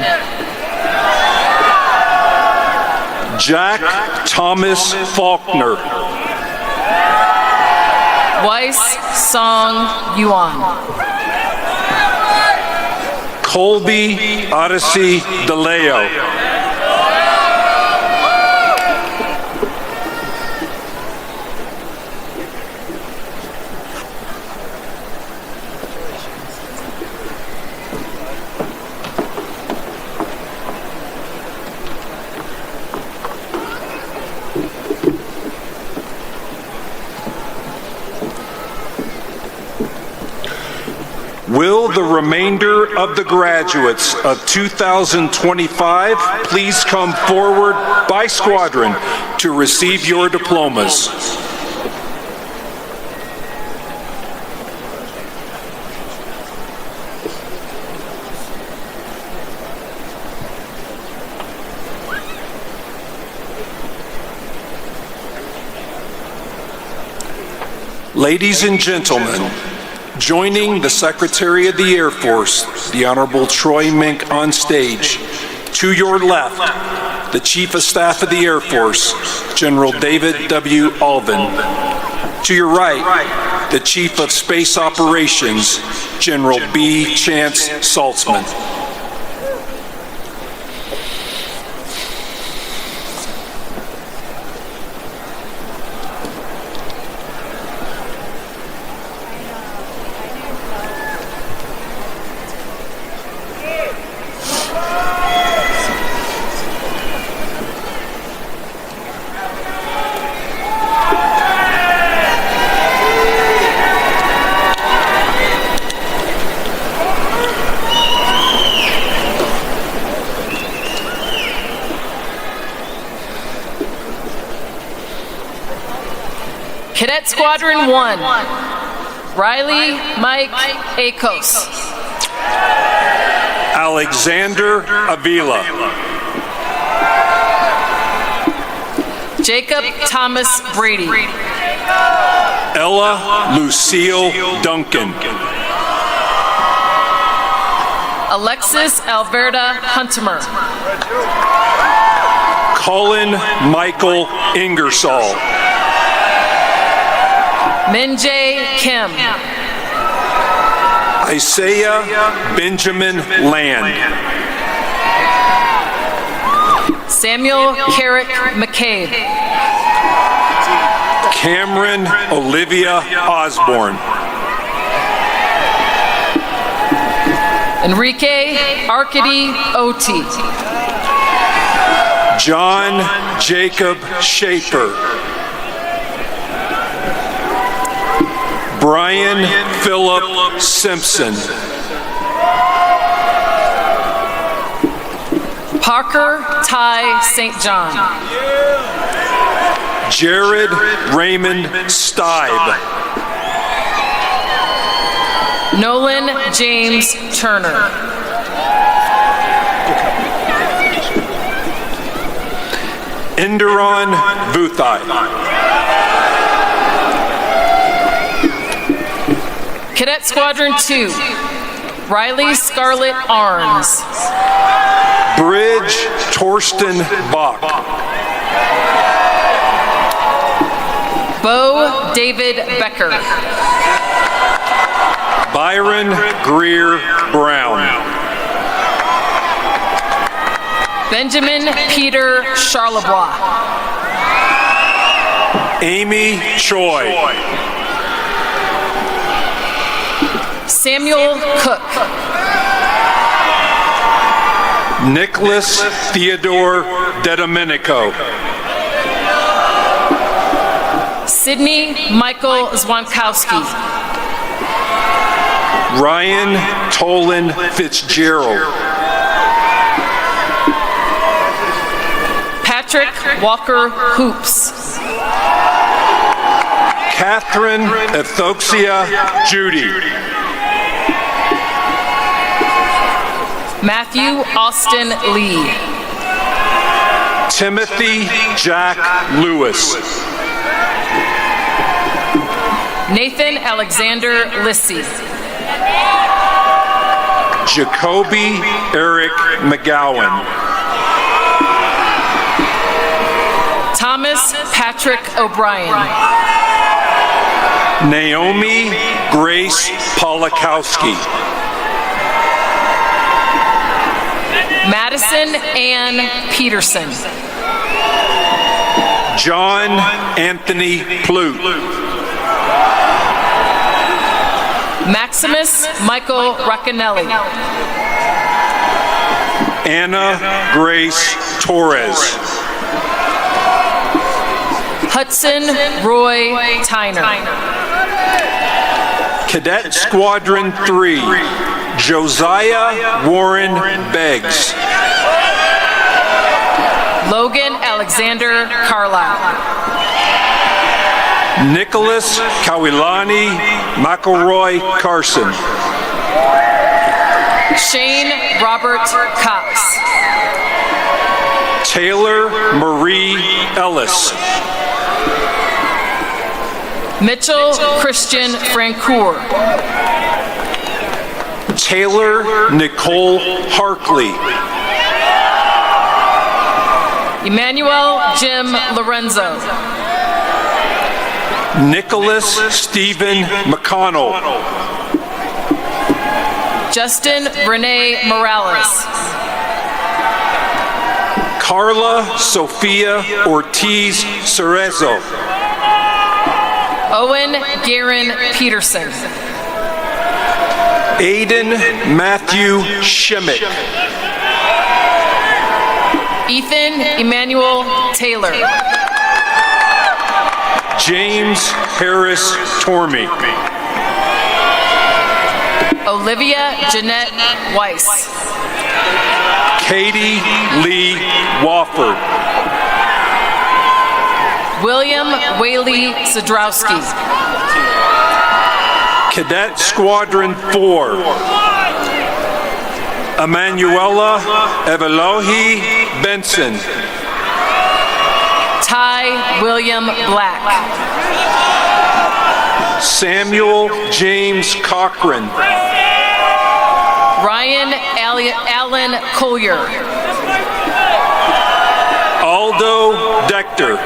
Jack Thomas Faulkner. Weiss Song Yuan. Colby Odyssey DeLeo. Will the remainder of the graduates of 2025 please come forward by squadron to receive your diplomas? Ladies and gentlemen, joining the Secretary of the Air Force, the Honorable Troy Mink, on stage. To your left, the Chief of Staff of the Air Force, General David W. Alvin. To your right, the Chief of Space Operations, General B. Chance Saltzman. Cadet Squadron 1, Riley Mike Akos. Alexander Avila. Jacob Thomas Brady. Ella Lucille Duncan. Alexis Alberta Huntemer. Cullen Michael Ingersoll. Minjae Kim. Isaiah Benjamin Land. Samuel Carrick McCabe. Cameron Olivia Osborne. Enrique Arkady Oti. John Jacob Schaefer. Brian Philip Simpson. Parker Ty St. John. Jared Raymond Stibe. Nolan James Turner. Indiron Vuthai. Cadet Squadron 2, Riley Scarlett Arns. Bridge Torsten Bach. Bo David Becker. Byron Greer Brown. Benjamin Peter Charlebois. Amy Choi. Samuel Cook. Nicholas Theodore DeDomenico. Sydney Michael Zwankowski. Ryan Tolan Fitzgerald. Patrick Walker Hoops. Catherine Ethoxia Judy. Matthew Austin Lee. Timothy Jack Lewis. Nathan Alexander Lissy. Jacoby Eric McGowan. Thomas Patrick O'Brien. Naomi Grace Polakowski. Madison Ann Peterson. John Anthony Plute. Maximus Michael Raccanelli. Anna Grace Torres. Hudson Roy Tyner. Cadet Squadron 3, Josiah Warren Beggs. Logan Alexander Carlisle. Nicholas Kawilani McElroy Carson. Shane Robert Cox. Taylor Marie Ellis. Mitchell Christian Francoeur. Taylor Nicole Harkley. Emmanuel Jim Lorenzo. Nicholas Stephen McConnell. Justin Renee Morales. Carla Sofia Ortiz Cerezo. Owen Guerin Peterson. Aiden Matthew Shimmick. Ethan Emmanuel Taylor. James Harris Tormey. Olivia Jeanette Weiss. Katie Lee Wofford. William Whaley Zadrowski. Cadet Squadron 4, Emanuela Evelohi Benson. Ty William Black. Samuel James Cochran. Ryan Allen Collier. Aldo Dector.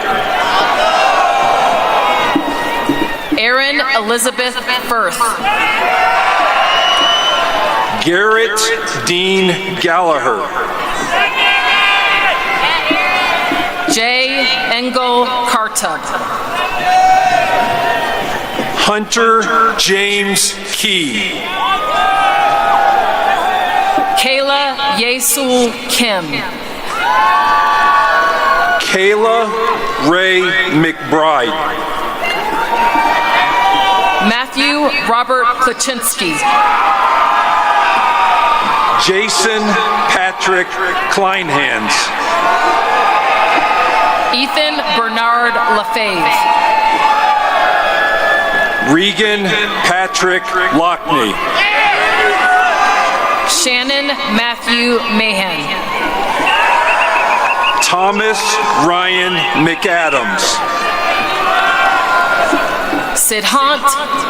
Erin Elizabeth Firth. Garrett Dean Gallagher. J. Engel Kartub. Hunter James Key. Kayla Yesul Kim. Kayla Ray McBride. Matthew Robert Klaczynski. Jason Patrick Kleinhans. Ethan Bernard LaFave. Regan Patrick Lockney. Shannon Matthew Mahan. Thomas Ryan McAdams. Siddhant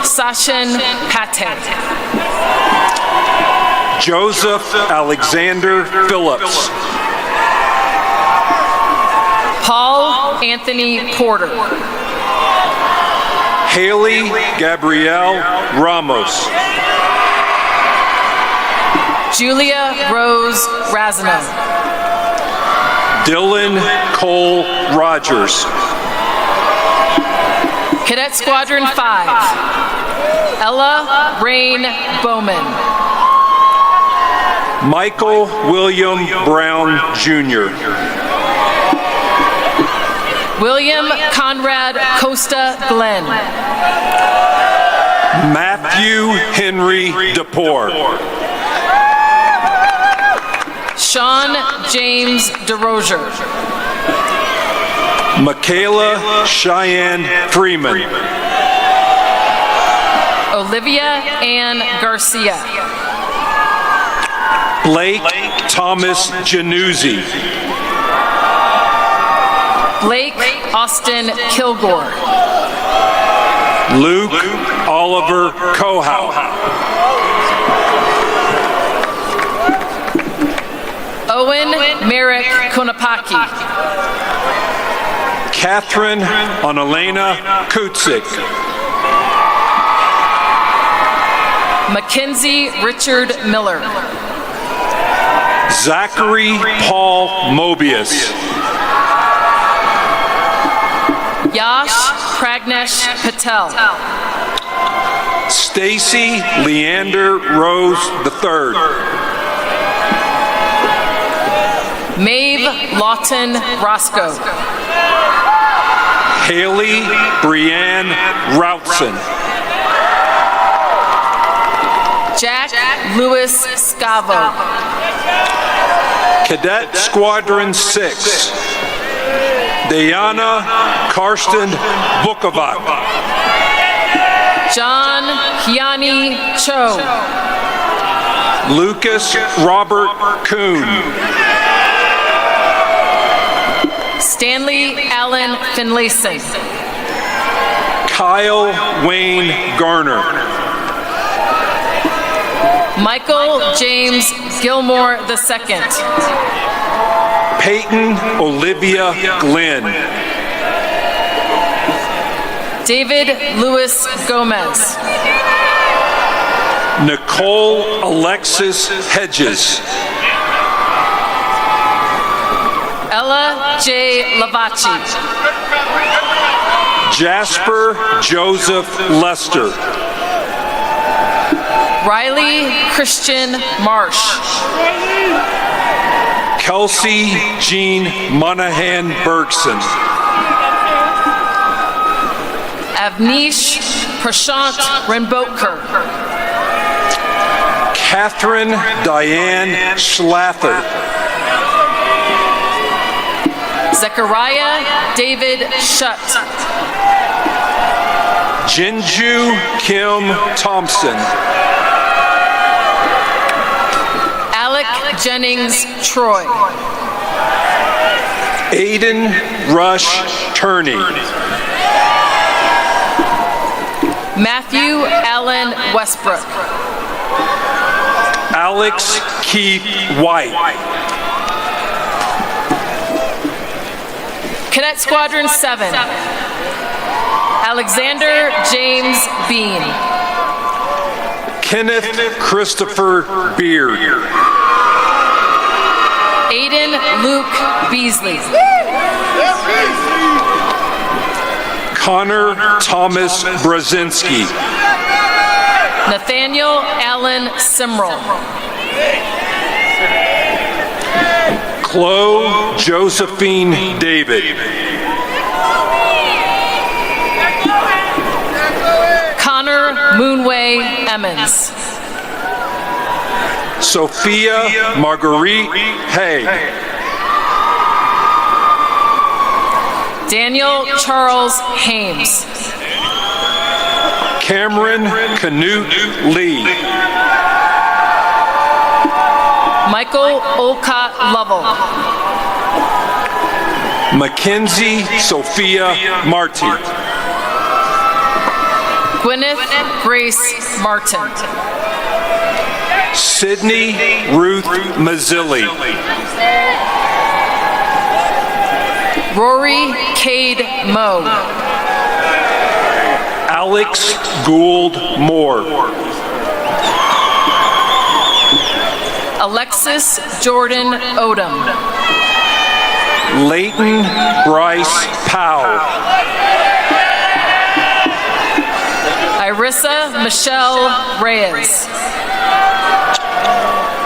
Sachin Pate. Joseph Alexander Phillips. Paul Anthony Porter. Haley Gabrielle Ramos. Julia Rose Razano. Dylan Cole Rogers. Cadet Squadron 5. Ella Rain Bowman. Michael William Brown Jr. William Conrad Costa Glenn. Matthew Henry DePore. Sean James DeRozier. Michaela Cheyenne Freeman. Olivia Ann Garcia. Blake Thomas Januzzi. Blake Austin Kilgore. Luke Oliver Kohout. Owen Merrick Konopaki. Catherine Annalena Kutzik. Mackenzie Richard Miller. Zachary Paul Mobius. Yash Pragnesh Patel. Stacy Leander Rose III. Maeve Lawton Roscoe. Haley Brianne Routson. Jack Lewis Scavo. Cadet Squadron 6. Diana Karsten Vukovac. John Hyani Cho. Lucas Robert Kuhn. Stanley Allen Finlayson. Kyle Wayne Garner. Michael James Gilmore II. Peyton Olivia Glenn. David Louis Gomez. Nicole Alexis Hedges. Ella J. Lavachi. Jasper Joseph Lester. Riley Christian Marsh. Kelsey Jean Monahan Bergson. Avnish Prashant Renbotkar. Catherine Diane Schlather. Zechariah David Shutt. Jinju Kim Thompson. Alec Jennings Troy. Aiden Rush Turney. Matthew Allen Westbrook. Alex Keith White. Cadet Squadron 7. Alexander James Bean. Kenneth Christopher Beard. Aiden Luke Beasley. Connor Thomas Brzezinski. Nathaniel Allen Simrel. Chloe Josephine David. Connor Moonway Emmons. Sophia Marguerite Hay. Daniel Charles Hames. Cameron Canute Lee. Michael Olcott Lovell. Mackenzie Sophia Marty. Gwyneth Grace Martin. Sydney Ruth Mazzilli. Rory Cade Moe. Alex Gould Moore. Alexis Jordan Odom. Leighton Bryce Powell. Irissa Michelle Reyes.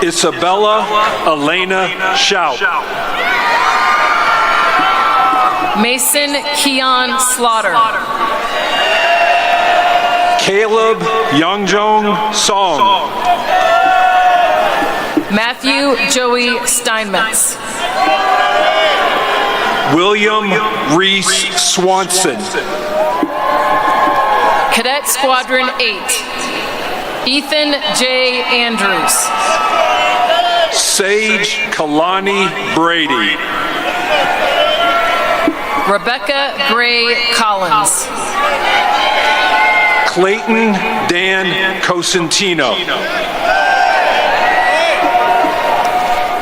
Isabella Elena Shout. Mason Keon Slaughter. Caleb Youngjong Song. Matthew Joey Steinmetz. William Reese Swanson. Cadet Squadron 8. Ethan J. Andrews. Sage Kalani Brady. Rebecca Gray Collins. Clayton Dan Cosentino.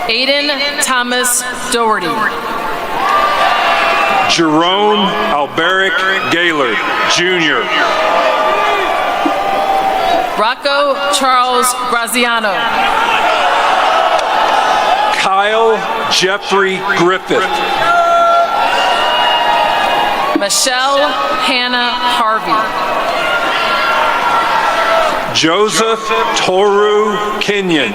Aiden Thomas Doherty. Jerome Alberic Gaylord, Jr. Rocco Charles Graziano. Kyle Jeffrey Griffith. Michelle Hannah Harvey. Joseph Toru Kenyon.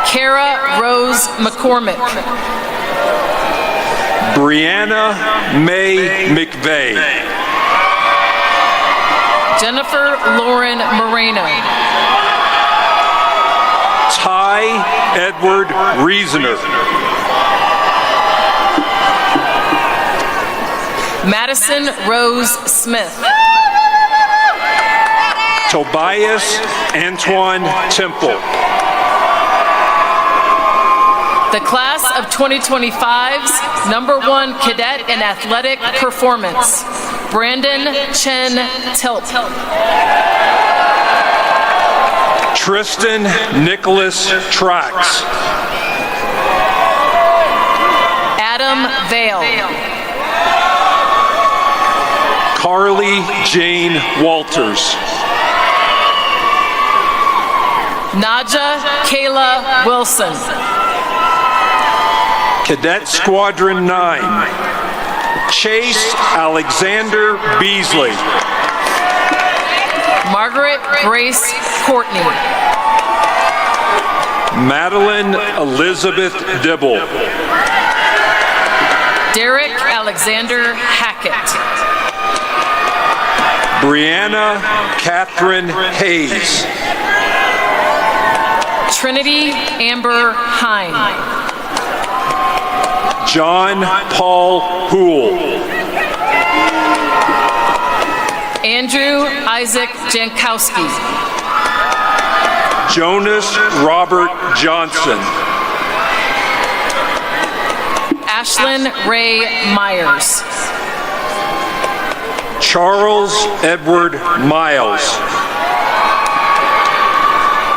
Kara Rose McCormick. Brianna May McVeigh. Jennifer Lauren Moreno. Ty Edward Reasoner. Madison Rose Smith. Tobias Antoine Temple. The class of 2025's #1 cadet in athletic performance, Brandon Chen Tilp. Tristan Nicholas Trax. Adam Vale. Carly Jane Walters. Naja Kayla Wilson. Cadet Squadron 9. Chase Alexander Beasley. Margaret Grace Courtney. Madeline Elizabeth Dibble. Derek Alexander Hackett. Brianna Catherine Hayes. Trinity Amber Hine. John Paul Houle. Andrew Isaac Jankowski. Jonas Robert Johnson. Ashlyn Ray Myers. Charles Edward Miles.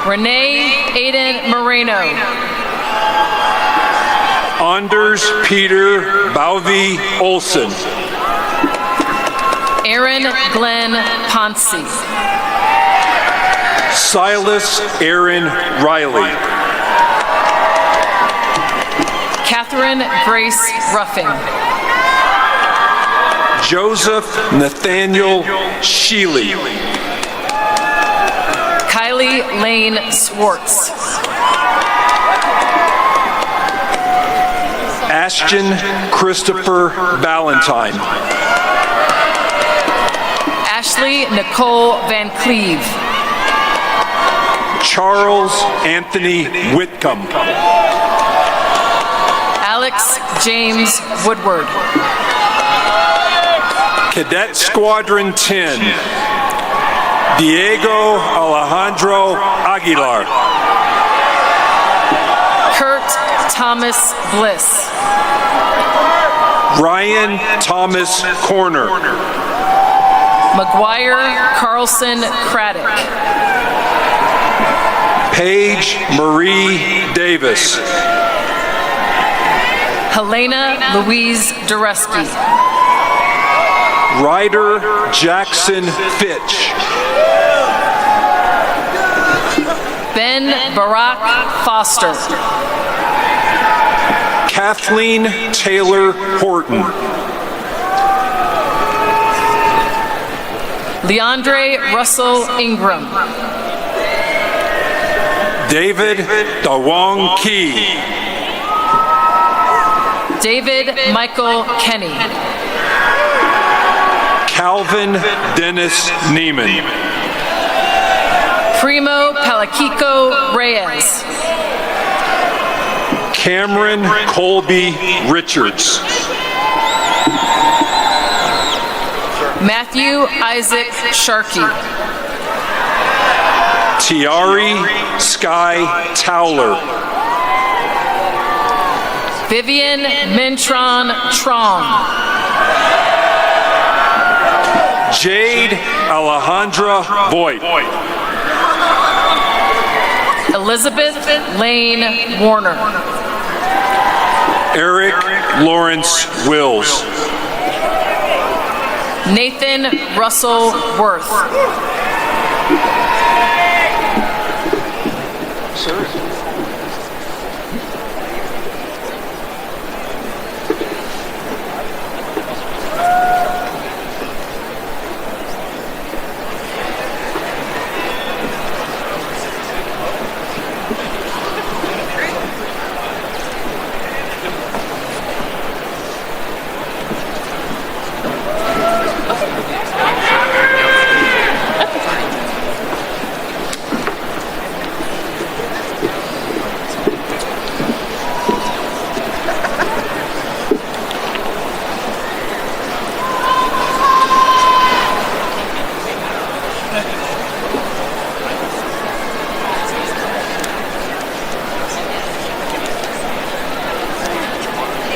Renee Aiden Moreno. Anders Peter Bauvi Olson. Aaron Glenn Ponce. Silas Aaron Riley. Catherine Grace Ruffing. Joseph Nathaniel Sheely. Kylie Lane Swartz. Ashton Christopher Valentine. Ashley Nicole Van Cleve. Charles Anthony Whitcomb. Alex James Woodward. Cadet Squadron 10, Diego Alejandro Aguilar. Kurt Thomas Bliss. Ryan Thomas Corner. McGuire Carlson Craddock. Paige Marie Davis. Helena Louise Dureski. Ryder Jackson Fitch. Ben Barack Foster. Kathleen Taylor Horton. Leandre Russell Ingram. David Dawong Key. David Michael Kenny. Calvin Dennis Neiman. Primo Palaquico Reyes. Cameron Colby Richards. Matthew Isaac Sharkey. Tiari Sky Towler. Vivian Mentron Trong. Jade Alejandra Voigt. Elizabeth Lane Warner. Eric Lawrence Wills. Nathan Russell Worth.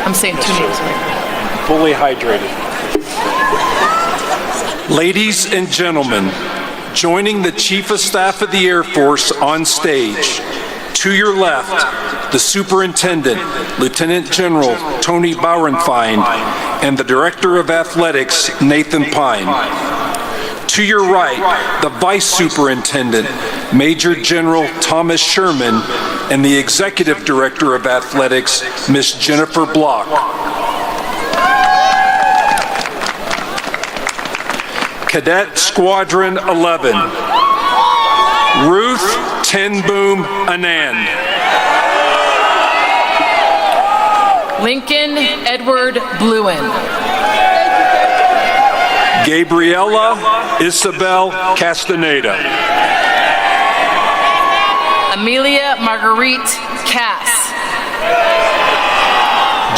I'm saying 2 names, right? Fully hydrated. Ladies and gentlemen, joining the Chief of Staff of the Air Force on stage, to your left, the Superintendent, Lieutenant General Tony Bauernfeind, and the Director of Athletics, Nathan Pine. To your right, the Vice Superintendent, Major General Thomas Sherman, and the Executive Director of Athletics, Ms. Jennifer Block. Cadet Squadron 11, Ruth Tenboom Anand. Lincoln Edward Bluen. Gabriela Isabel Castaneda. Amelia Marguerite Cass.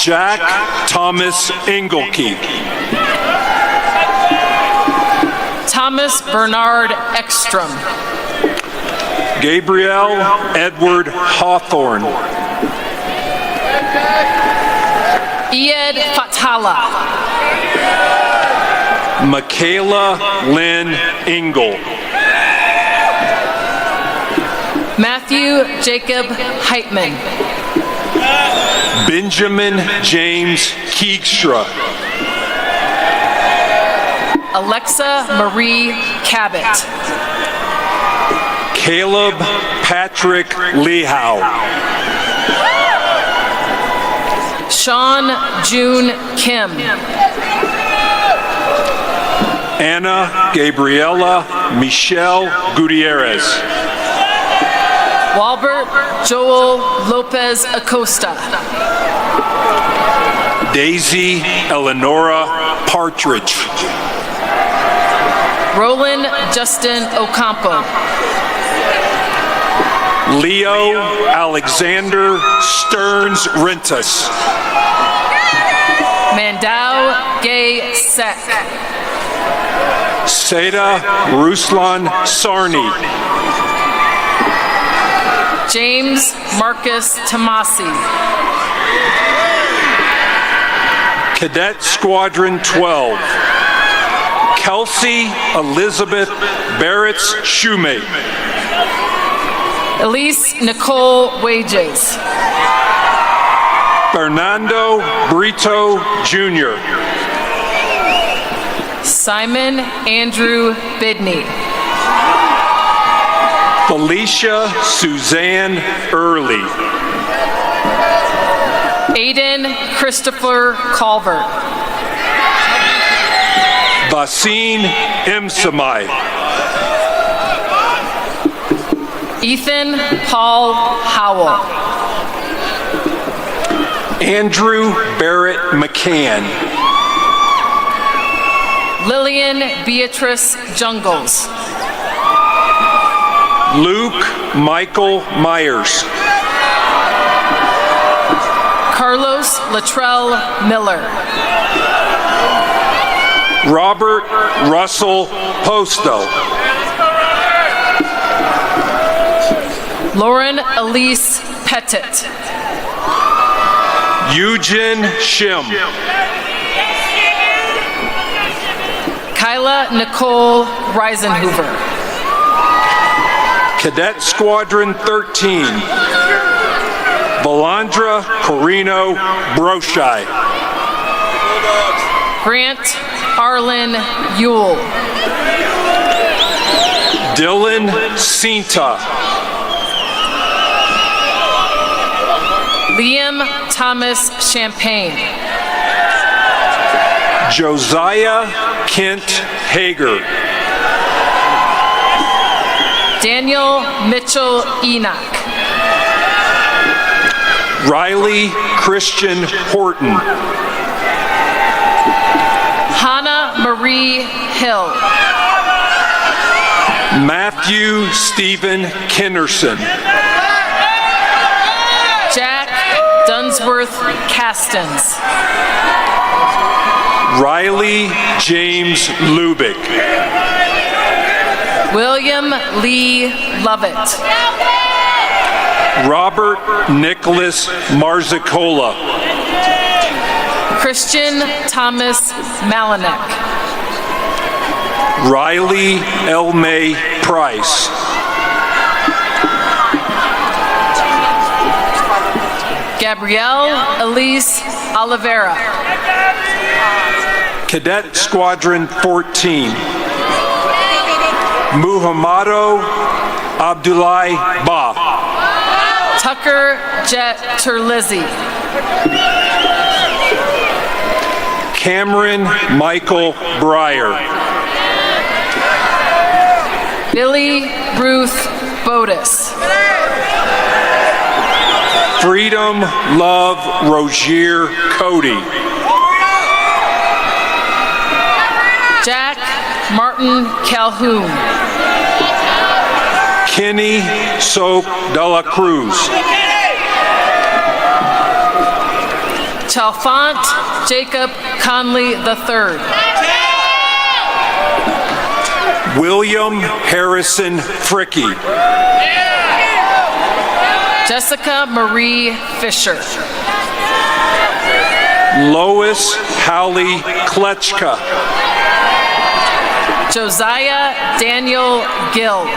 Jack Thomas Engelke. Thomas Bernard Ekstrom. Gabriel Edward Hawthorne. Iyad Fathala. Michaela Lynn Engel. Matthew Jacob Heitman. Benjamin James Keegstra. Alexa Marie Cabot. Caleb Patrick Lehow. Sean June Kim. Anna Gabriela Michelle Gutierrez. Walbert Joel Lopez Acosta. Daisy Eleonora Partridge. Roland Justin Ocampo. Leo Alexander Stearns Rentas. Mandau Gay Sek. Seda Ruslan Sarni. James Marcus Tomasi. Cadet Squadron 12. Kelsey Elizabeth Barretts Shoemate. Elise Nicole Wages. Fernando Brito Jr. Simon Andrew Bidney. Felicia Suzanne Early. Aiden Christopher Culver. Basin Imsamai. Ethan Paul Howell. Andrew Barrett McCann. Lillian Beatrice Jungles. Luke Michael Myers. Carlos Latrell Miller. Robert Russell Posto. Lauren Elise Pettit. Eugen Shim. Kyla Nicole Reisenhoover. Cadet Squadron 13. Valandra Corino Broshai. Grant Arlen Yule. Dylan Cinta. Liam Thomas Champagne. Josiah Kent Hager. Daniel Mitchell Enoch. Riley Christian Horton. Hannah Marie Hill. Matthew Stephen Kinnerson. Jack Dunsworth Castens. Riley James Lubick. William Lee Lovett. Robert Nicholas Marzicola. Christian Thomas Malinek. Riley Elmay Price. Gabrielle Elise Oliveira. Cadet Squadron 14. Muhammado Abdullahi Ba. Tucker Jet Terlizzi. Cameron Michael Breyer. Billy Ruth Bodis. Freedom Love Rogier Cody. Jack Martin Calhoun. Kenny Soap de la Cruz. Chalfont Jacob Conley III. William Harrison Fricky. Jessica Marie Fisher. Lois Howley Kletchka. Josiah Daniel Gill.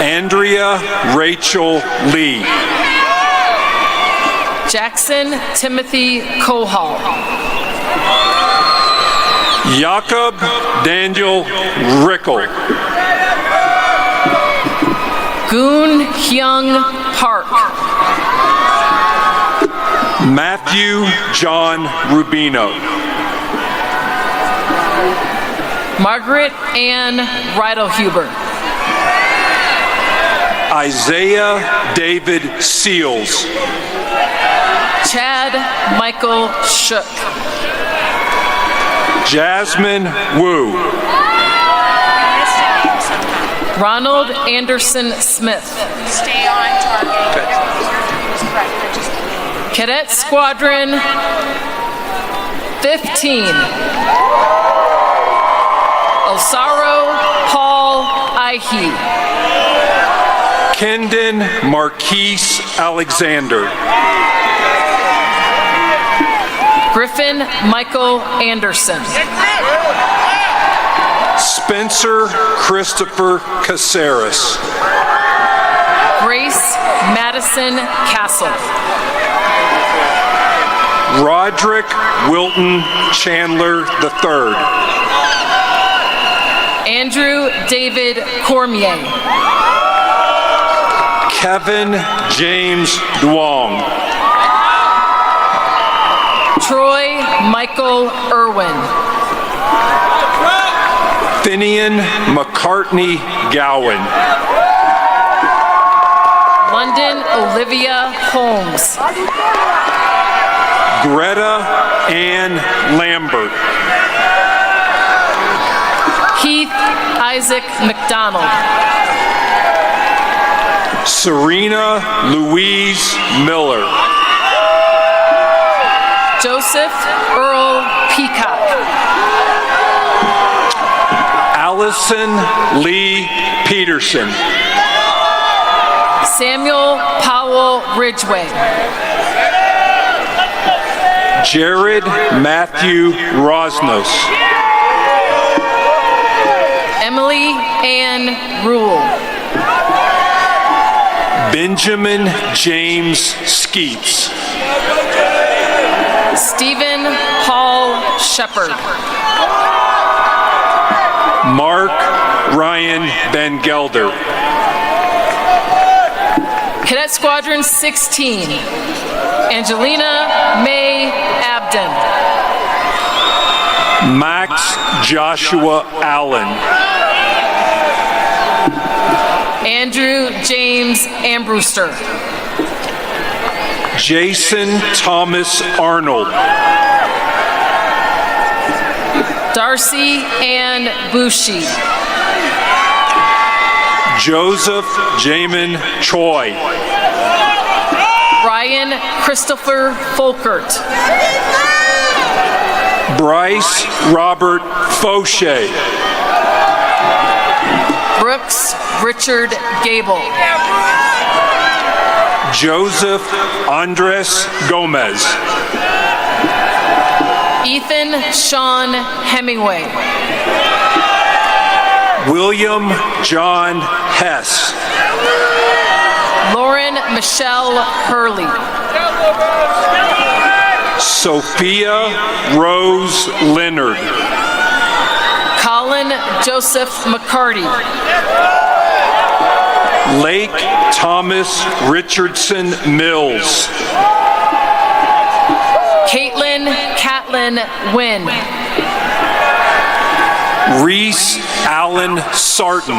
Andrea Rachel Lee. Jackson Timothy Kohal. Jakob Daniel Rickel. Goon Hyung Park. Matthew John Rubino. Margaret Ann Reidelhuber. Isaiah David Seals. Chad Michael Shook. Jasmine Wu. Ronald Anderson Smith. Stay on target. Cadet Squadron 15. Osaro Paul Ihe. Kendon Marquise Alexander. Griffin Michael Anderson. Spencer Christopher Caceres. Grace Madison Castle. Roderick Wilton Chandler III. Andrew David Cormier. Kevin James Duong. Troy Michael Irwin. Finian McCartney Gowan. London Olivia Holmes. Greta Ann Lambert. Heath Isaac McDonald. Serena Louise Miller. Joseph Earl Peacock. Allison Lee Peterson. Samuel Powell Ridgway. Jared Matthew Rosnos. Emily Ann Rule. Benjamin James Skeets. Stephen Paul Shepard. Mark Ryan Ben Gelder. Cadet Squadron 16. Angelina May Abden. Max Joshua Allen. Andrew James Ambruster. Jason Thomas Arnold. Darcy Ann Bushi. Joseph Jamin Choi. Ryan Christopher Folkert. Bryce Robert Fauché. Brooks Richard Gable. Joseph Andres Gomez. Ethan Sean Hemingway. William John Hess. Lauren Michelle Hurley. Sophia Rose Leonard. Colin Joseph McCarty. Lake Thomas Richardson Mills. Caitlin Catlin Wynn. Reese Allen Sarton.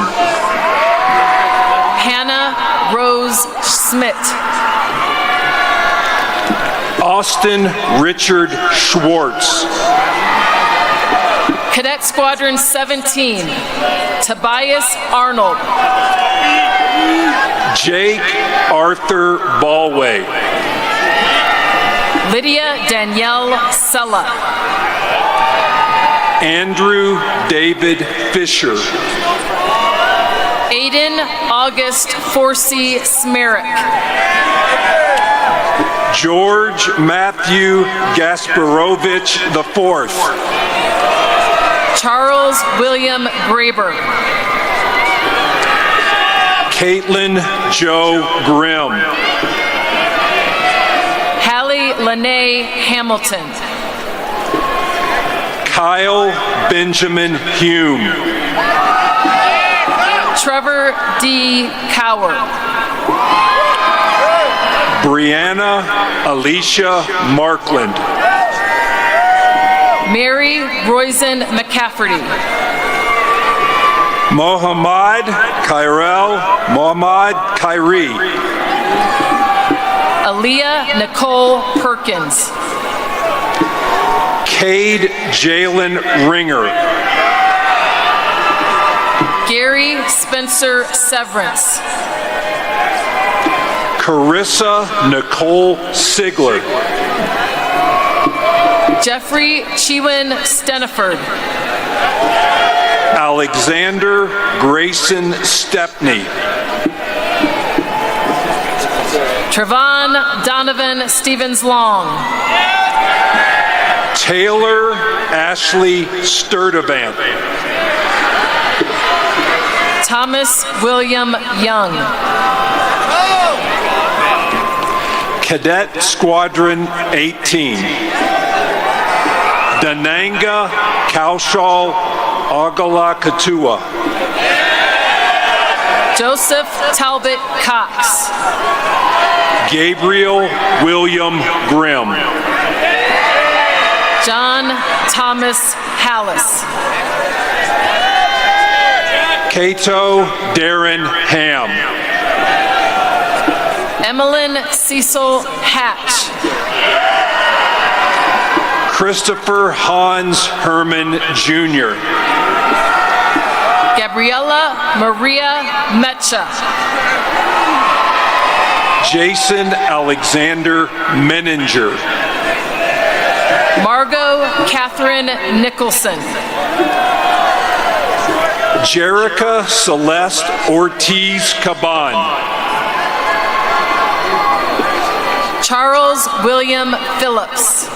Hannah Rose Smith. Austin Richard Schwartz. Cadet Squadron 17. Tobias Arnold. Jake Arthur Ballway. Lydia Danielle Sella. Andrew David Fisher. Aiden August Forsey Smerick. George Matthew Gasparovich IV. Charles William Graber. Caitlin Joe Grimm. Hallie Lene Hamilton. Kyle Benjamin Hume. Trevor D. Cower. Brianna Alicia Markland. Mary Roizen McCafferty. Mohammad Kyrell Mohammad Kyrie. Aaliyah Nicole Perkins. Cade Jalen Ringer. Gary Spencer Severance. Carissa Nicole Sigler. Jeffrey Chewen Steniford. Alexander Grayson Stepney. Trevon Donovan Stevens Long. Taylor Ashley Sturdivant. Thomas William Young. Cadet Squadron 18. Dananga Kaushal Agala Katua. Joseph Talbot Cox. Gabriel William Grimm. John Thomas Hallis. Cato Darren Ham. Emmeline Cecil Hatch. Christopher Hans Herman Jr. Gabriella Maria Mecha. Jason Alexander Menninger. Margot Catherine Nicholson. Jerica Celeste Ortiz Caban. Charles William Phillips.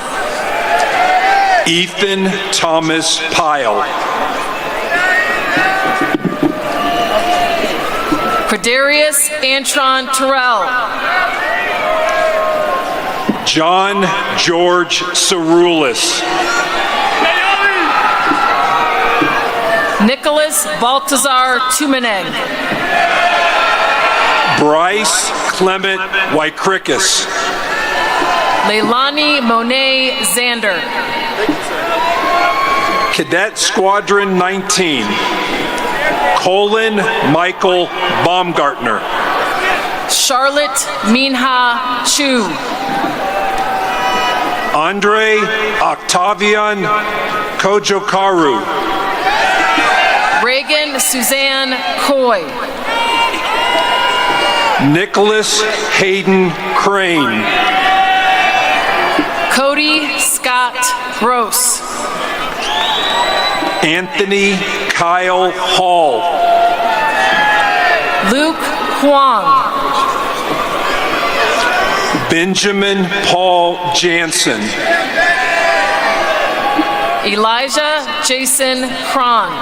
Ethan Thomas Pyle. Credarius Antron Terrell. John George Cerulis. Nicholas Baltazar Tumeneg. Bryce Clement Wykrikis. Leilani Monet Zander. Cadet Squadron 19. Colin Michael Baumgartner. Charlotte Minha Chu. Andre Octavian Kojokaru. Reagan Suzanne Coy. Nicholas Hayden Crane. Cody Scott Gross. Anthony Kyle Hall. Luke Huang. Benjamin Paul Jansen. Elijah Jason Cron.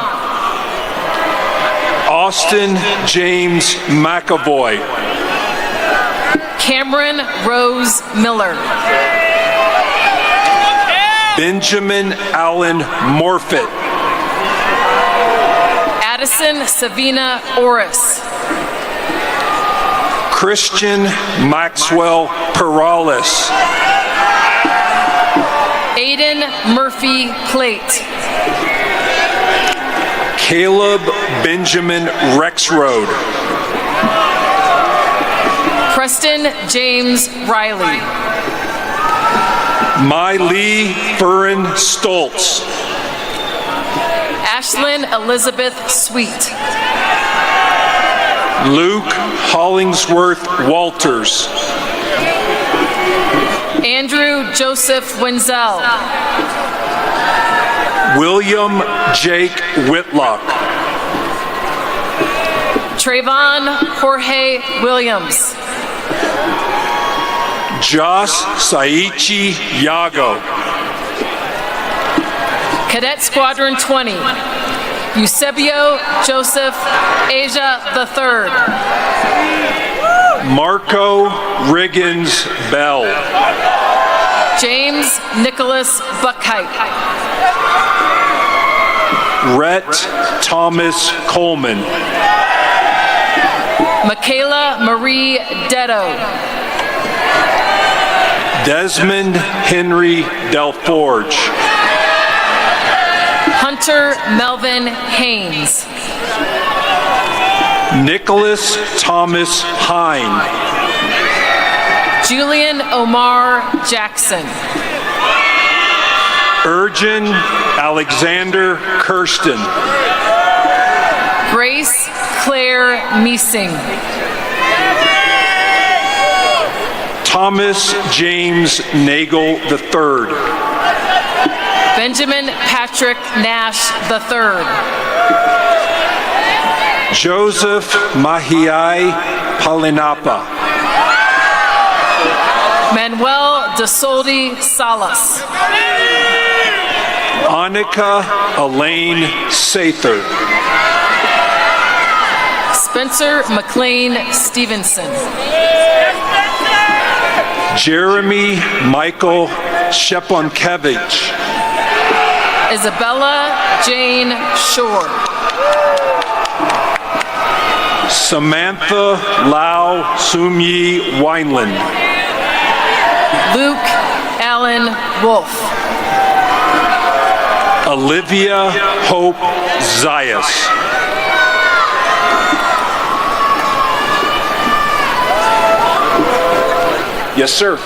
Austin James McAvoy. Cameron Rose Miller. Benjamin Allen Morfitt. Addison Savina Orris. Christian Maxwell Perales. Aiden Murphy Plate. Caleb Benjamin Rexroad. Preston James Riley. Miley Furren Stoltz. Ashlyn Elizabeth Sweet. Luke Hollingsworth Walters. Andrew Joseph Wenzel. William Jake Whitlock. Trayvon Jorge Williams. Josh Saichi Yago. Cadet Squadron 20. Eusebio Joseph Asia III. Marco Riggins Bell. James Nicholas Buckheit. Rhett Thomas Coleman. Michaela Marie Detto. Desmond Henry Delforge. Hunter Melvin Haynes. Nicholas Thomas Hine. Julian Omar Jackson. Urgen Alexander Kirsten. Grace Claire Meesing. Thomas James Nagel III. Benjamin Patrick Nash III. Joseph Mahiai Palinapa. Manuel Desoldi Salas. Annika Elaine Sather. Spencer McLean Stevenson. Jeremy Michael Sheponkevich. Isabella Jane Shore. Samantha Lau Sumyi Wineland. Luke Allen Wolf. Olivia Hope Zayas. Yes, sir.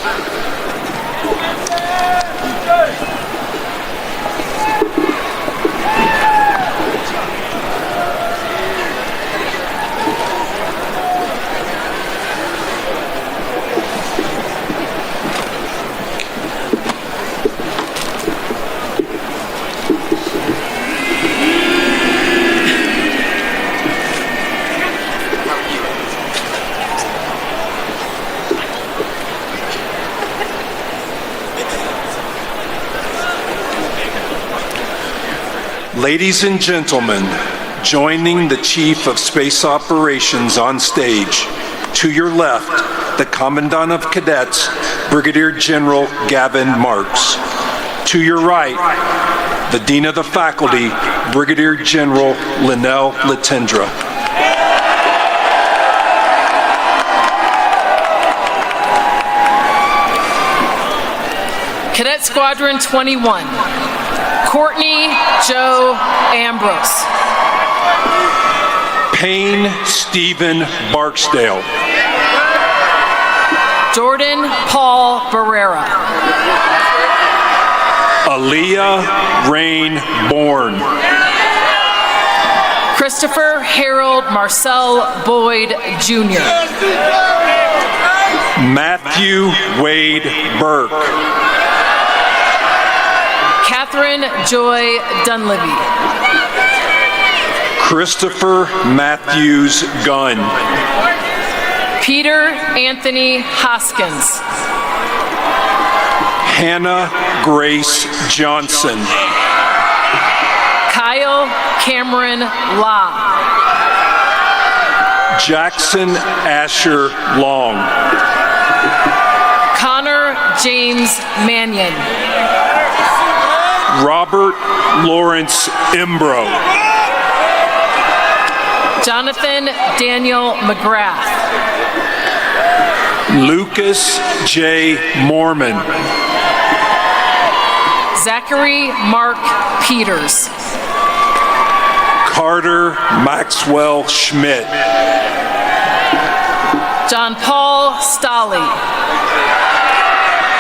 Ladies and gentlemen, joining the Chief of Space Operations on stage, to your left, the Commandant of Cadets, Brigadier General Gavin Marks. To your right, the Dean of the Faculty, Brigadier General Linnell Latendra. Cadet Squadron 21. Courtney Joe Ambrose. Payne Stephen Barksdale. Jordan Paul Barrera. Aaliyah Rain Bourne. Christopher Harold Marcel Boyd Jr. Matthew Wade Burke. Catherine Joy Dunleavy. Christopher Matthews Gunn. Peter Anthony Hoskins. Hannah Grace Johnson. Kyle Cameron La. Jackson Asher Long. Connor James Mannion. Robert Lawrence Imbro. Jonathan Daniel McGrath. Lucas J. Mormon. Zachary Mark Peters. Carter Maxwell Schmidt. John Paul Stolley.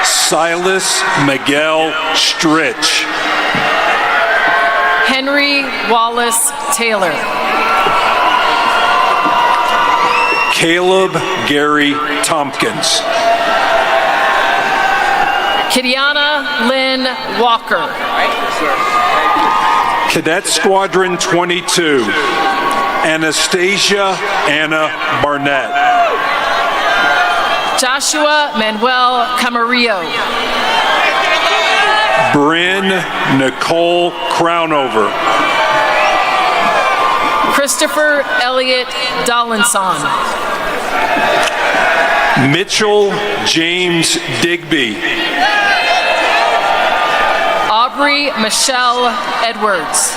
Silas Miguel Stritch. Henry Wallace Taylor. Caleb Gary Tompkins. Kidiana Lynn Walker. Cadet Squadron 22, Anastasia Anna Barnett. Joshua Manuel Camarillo. Bryn Nicole Crownover. Christopher Elliott Dollinson. Mitchell James Digby. Aubrey Michelle Edwards.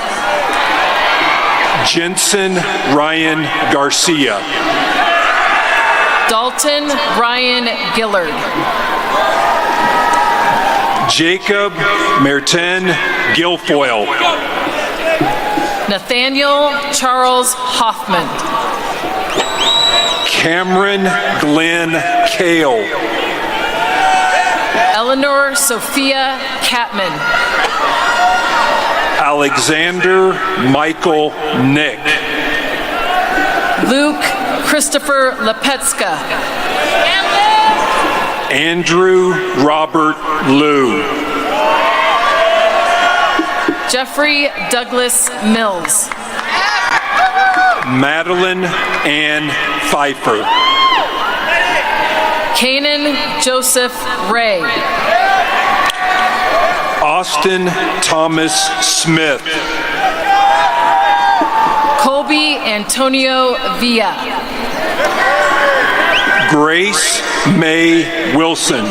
Jensen Ryan Garcia. Dalton Ryan Gillard. Jacob Merten Guilfoyle. Nathaniel Charles Hoffman. Cameron Glenn Kale. Eleanor Sophia Catman. Alexander Michael Nick. Luke Christopher Lepetska. Andrew Robert Liu. Jeffrey Douglas Mills. Madeline Ann Pfeiffer. Kanan Joseph Ray. Austin Thomas Smith. Colby Antonio Villa. Grace May Wilson.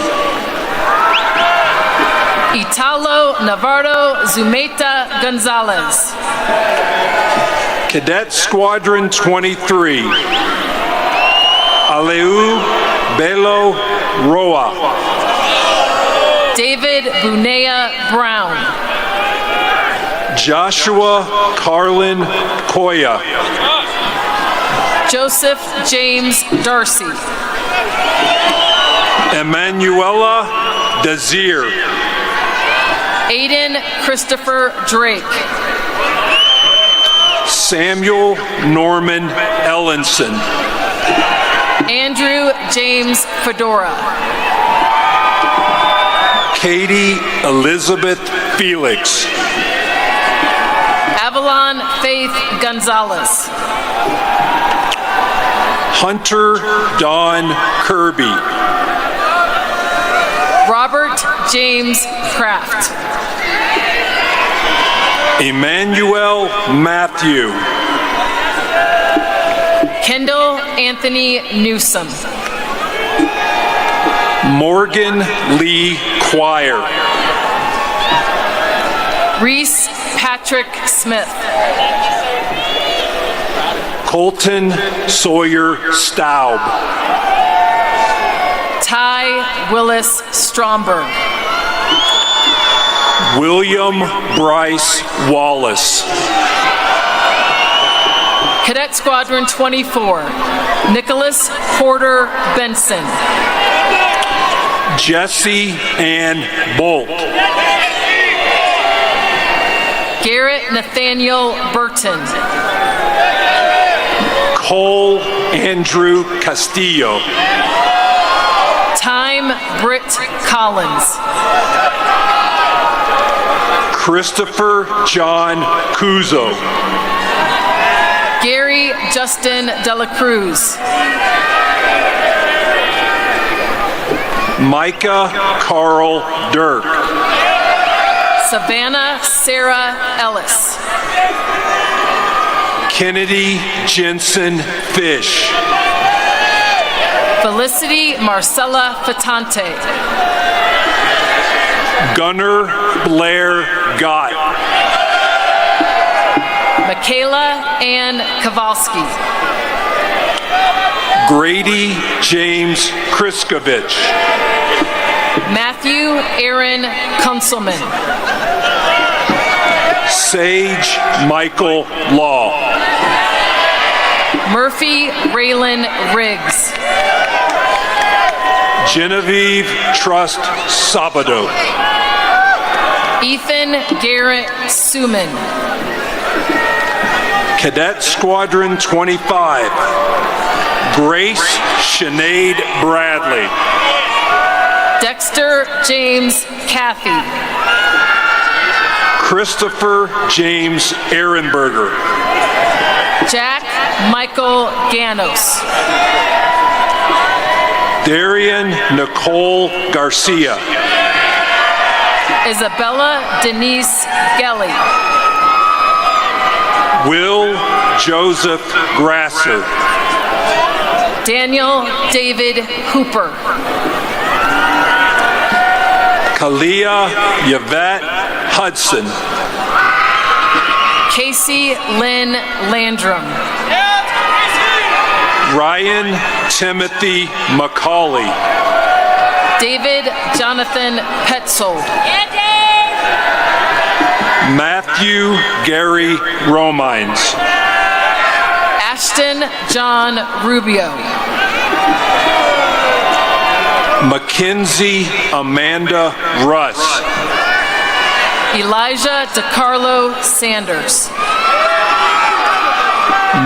Italo Navarro Zumeta Gonzalez. Cadet Squadron 23. Aleu Belo Roa. David Bunea Brown. Joshua Carlin Koya. Joseph James Darcy. Emanuela Desir. Aiden Christopher Drake. Samuel Norman Ellenson. Andrew James Fedora. Katie Elizabeth Felix. Avalon Faith Gonzalez. Hunter Don Kirby. Robert James Kraft. Emmanuel Matthew. Kendall Anthony Newsom. Morgan Lee Choir. Reese Patrick Smith. Colton Sawyer Staub. Ty Willis Stromberg. William Bryce Wallace. Cadet Squadron 24, Nicholas Porter Benson. Jesse Ann Bolt. Garrett Nathaniel Burton. Cole Andrew Castillo. Time Britt Collins. Christopher John Cuzo. Gary Justin Dela Cruz. Micah Carl Dirk. Savannah Sarah Ellis. Kennedy Jensen Fish. Felicity Marcella Fatante. Gunnar Blair Gott. Michaela Ann Kowalski. Grady James Kriskovich. Matthew Aaron Kunselman. Sage Michael Law. Murphy Raylan Riggs. Genevieve Trust Sabado. Ethan Garrett Suman. Cadet Squadron 25. Grace Sinead Bradley. Dexter James Caffey. Christopher James Ehrenberger. Jack Michael Ganos. Darian Nicole Garcia. Isabella Denise Gelly. Will Joseph Grasser. Daniel David Hooper. Kalia Yvette Hudson. Casey Lynn Landrum. Ryan Timothy McCauley. David Jonathan Petzold. Matthew Gary Romines. Ashton John Rubio. Mackenzie Amanda Russ. Elijah DeCarlo Sanders.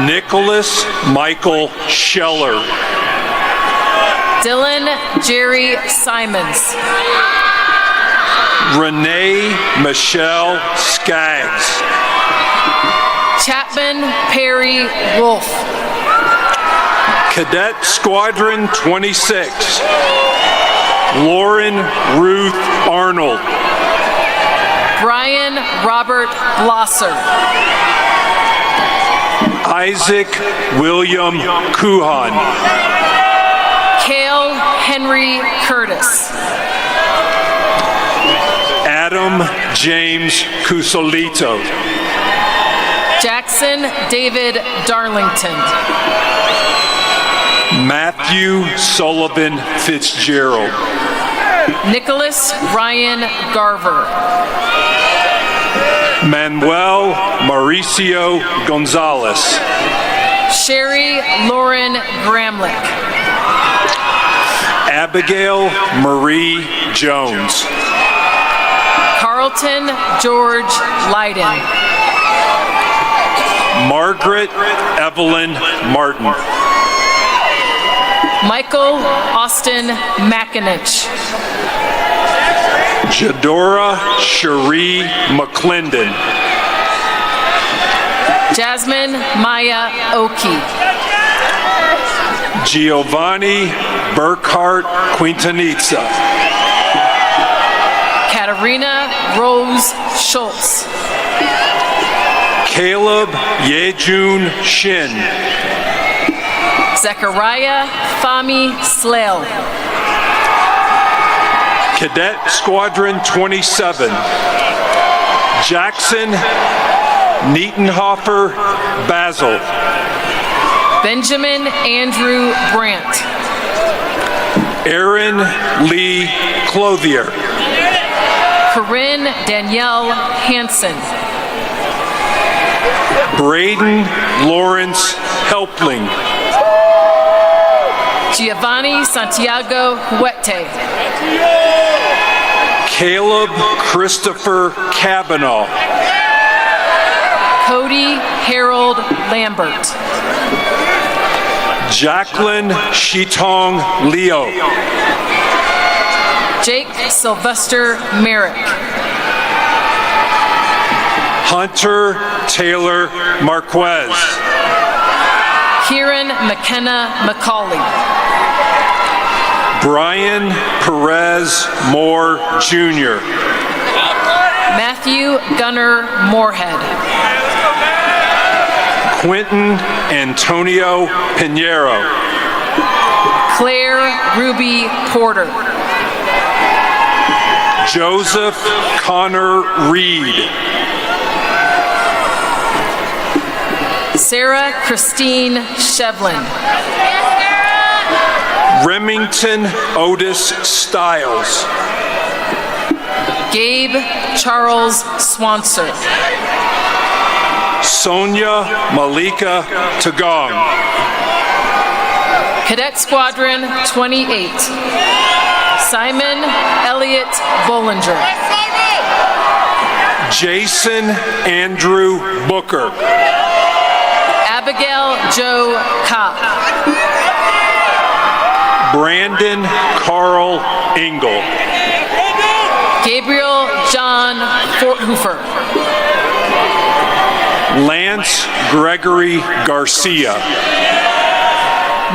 Nicholas Michael Scheller. Dylan Jerry Simons. Renee Michelle Skaggs. Chapman Perry Wolf. Cadet Squadron 26. Lauren Ruth Arnold. Brian Robert Blosser. Isaac William Kuhan. Cale Henry Curtis. Adam James Cusolito. Jackson David Darlington. Matthew Sullivan Fitzgerald. Nicholas Ryan Garver. Manuel Mauricio Gonzalez. Sherry Lauren Gramlich. Abigail Marie Jones. Carlton George Leiden. Margaret Evelyn Martin. Michael Austin McInich. Jadora Cherie McClendon. Jasmine Maya Oki. Giovanni Burkhart Quintanizza. Katarina Rose Schultz. Caleb Yejun Shin. Zechariah Fami Slale. Cadet Squadron 27. Jackson Nietenhofer Basil. Benjamin Andrew Brandt. Aaron Lee Clothier. Corinne Danielle Hansen. Braden Lawrence Helpling. Giovanni Santiago Huete. Caleb Christopher Kavanaugh. Cody Harold Lambert. Jacqueline Shitong Leo. Jake Sylvester Merrick. Hunter Taylor Marquez. Kieran McKenna McCauley. Brian Perez Moore Jr. Matthew Gunnar Moorhead. Quentin Antonio Pinheiro. Claire Ruby Porter. Joseph Connor Reed. Sarah Christine Shevlin. Remington Otis Stiles. Gabe Charles Swanser. Sonia Malika Tagong. Cadet Squadron 28. Simon Elliott Bollinger. Jason Andrew Booker. Abigail Joe Kopp. Brandon Carl Engel. Gabriel John Forthofer. Lance Gregory Garcia.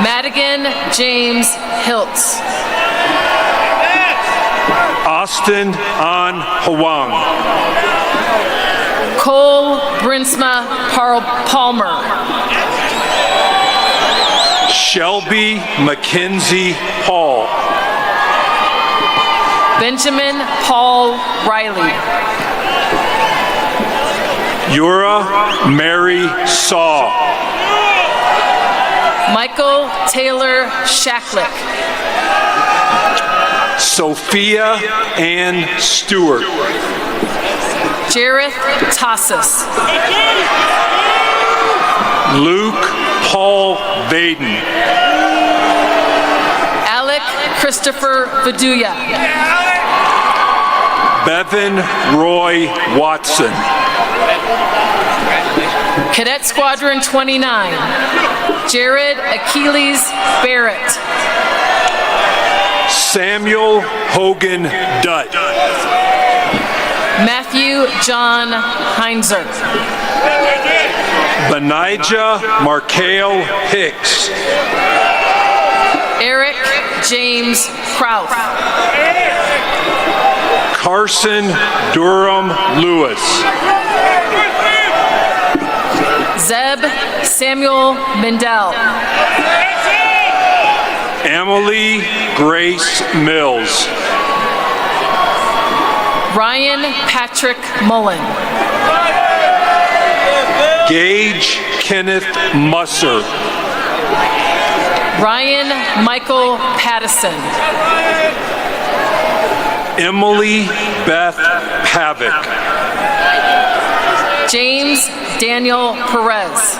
Madigan James Hiltz. Austin An Hwang. Cole Brinsma Palmer. Shelby Mackenzie Paul. Benjamin Paul Riley. Yura Mary Saw. Michael Taylor Shacklick. Sophia Ann Stewart. Jareth Tassis. Luke Paul Vaden. Alec Christopher Viduya. Bevan Roy Watson. Cadet Squadron 29, Jared Achilles Barrett. Samuel Hogan Dutt. Matthew John Heinzer. Benijah Markale Hicks. Eric James Krauth. Carson Durham Lewis. Zeb Samuel Mindell. Emily Grace Mills. Ryan Patrick Mullen. Gage Kenneth Musser. Ryan Michael Pattison. Emily Beth Pavick. James Daniel Perez.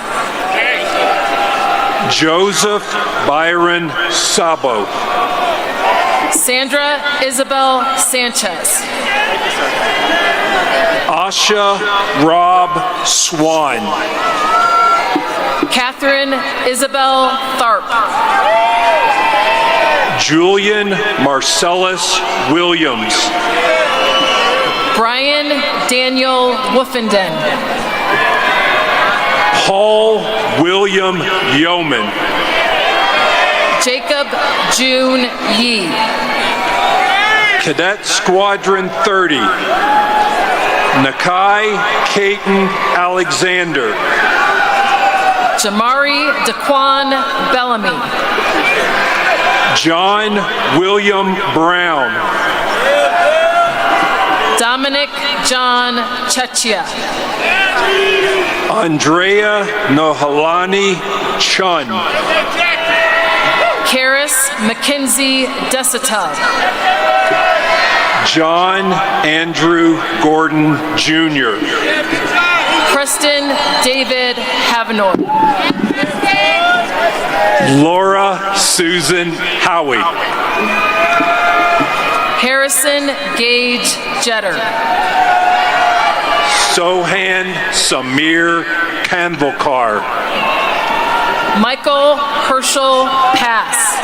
Joseph Byron Sabo. Sandra Isabel Sanchez. Asha Rob Swan. Catherine Isabel Tharp. Julian Marcellus Williams. Brian Daniel Woofenden. Paul William Yeoman. Jacob June Yee. Cadet Squadron 30. Nakai Caton Alexander. Jamari Daquan Bellamy. John William Brown. Dominic John Chechia. Andrea Nohalani Chun. Karis Mackenzie Desatub. John Andrew Gordon Jr. Preston David Havenor. Laura Susan Howie. Harrison Gage Jetter. Sohan Samir Kanvalkar. Michael Herschel Pass.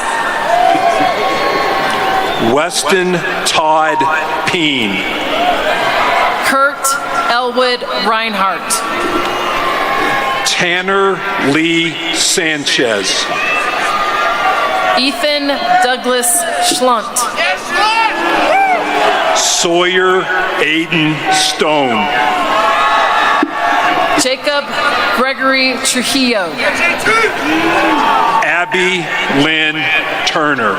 Weston Todd Peen. Kurt Elwood Reinhardt. Tanner Lee Sanchez. Ethan Douglas Schlunt. Sawyer Aiden Stone. Jacob Gregory Trujillo. Abby Lynn Turner.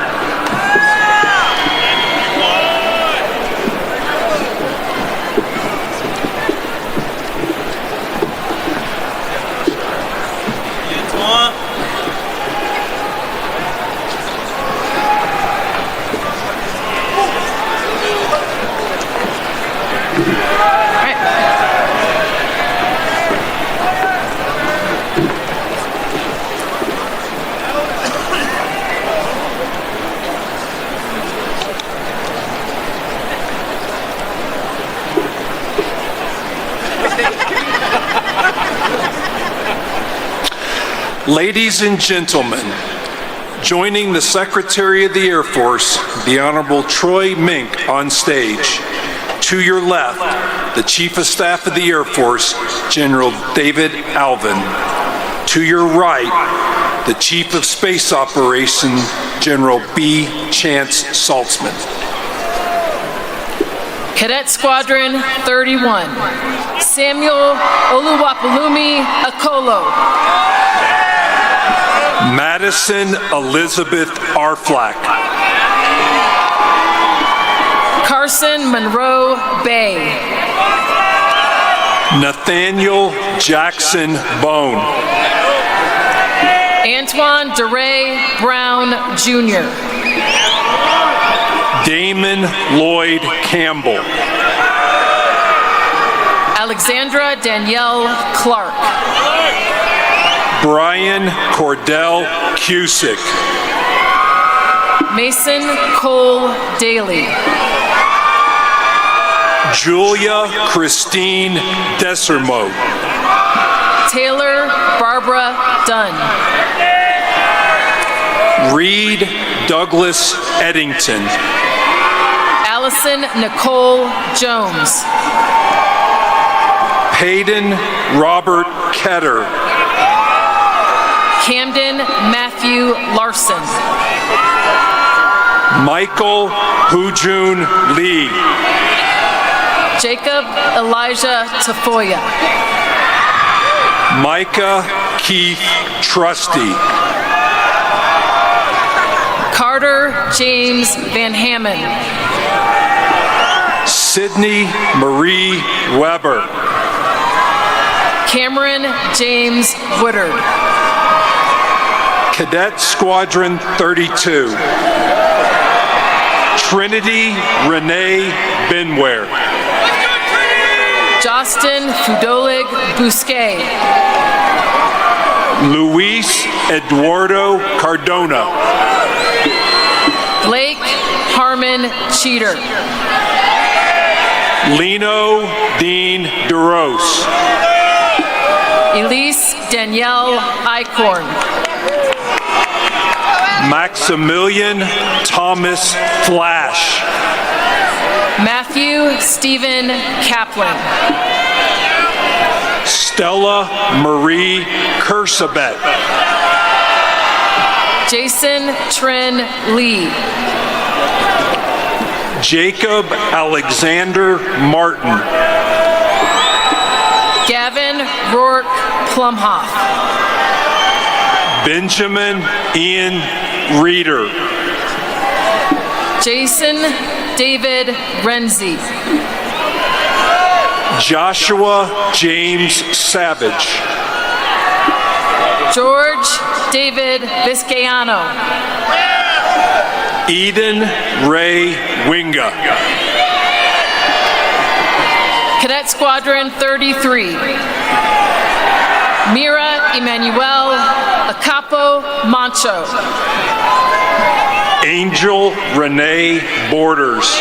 Ladies and gentlemen, joining the Secretary of the Air Force, the Honorable Troy Mink, on stage. To your left, the Chief of Staff of the Air Force, General David Alvin. To your right, the Chief of Space Operations, General B. Chance Saltzman. Cadet Squadron 31, Samuel Oluwapalumi Akolo. Madison Elizabeth Arflack. Carson Monroe Bay. Nathaniel Jackson Bone. Antoine DeRay Brown, Jr. Damon Lloyd Campbell. Alexandra Danielle Clark. Brian Cordell Cusick. Mason Cole Daly. Julia Christine Desermo. Taylor Barbara Dunn. Reed Douglas Eddington. Allison Nicole Jones. Peyton Robert Ketter. Camden Matthew Larson. Michael Hujun Lee. Jacob Elijah Tafoya. Micah Keith Trusty. Carter James Van Hammond. Sydney Marie Weber. Cameron James Woodard. Cadet Squadron 32. Trinity Renee Benware. Justin Fudolig Bousquet. Luis Eduardo Cardona. Blake Harmon Cheater. Lino Dean DeRose. Elise Danielle Eichhorn. Maximilian Thomas Flash. Matthew Stephen Kaplan. Stella Marie Kursabet. Jason Trin Lee. Jacob Alexander Martin. Gavin Rourke Plumhoff. Benjamin Ian Reeder. Jason David Renzi. Joshua James Savage. George David Viscayano. Eden Ray Winga. Cadet Squadron 33. Mira Emanuel Acapo Mancho. Angel Renee Borders.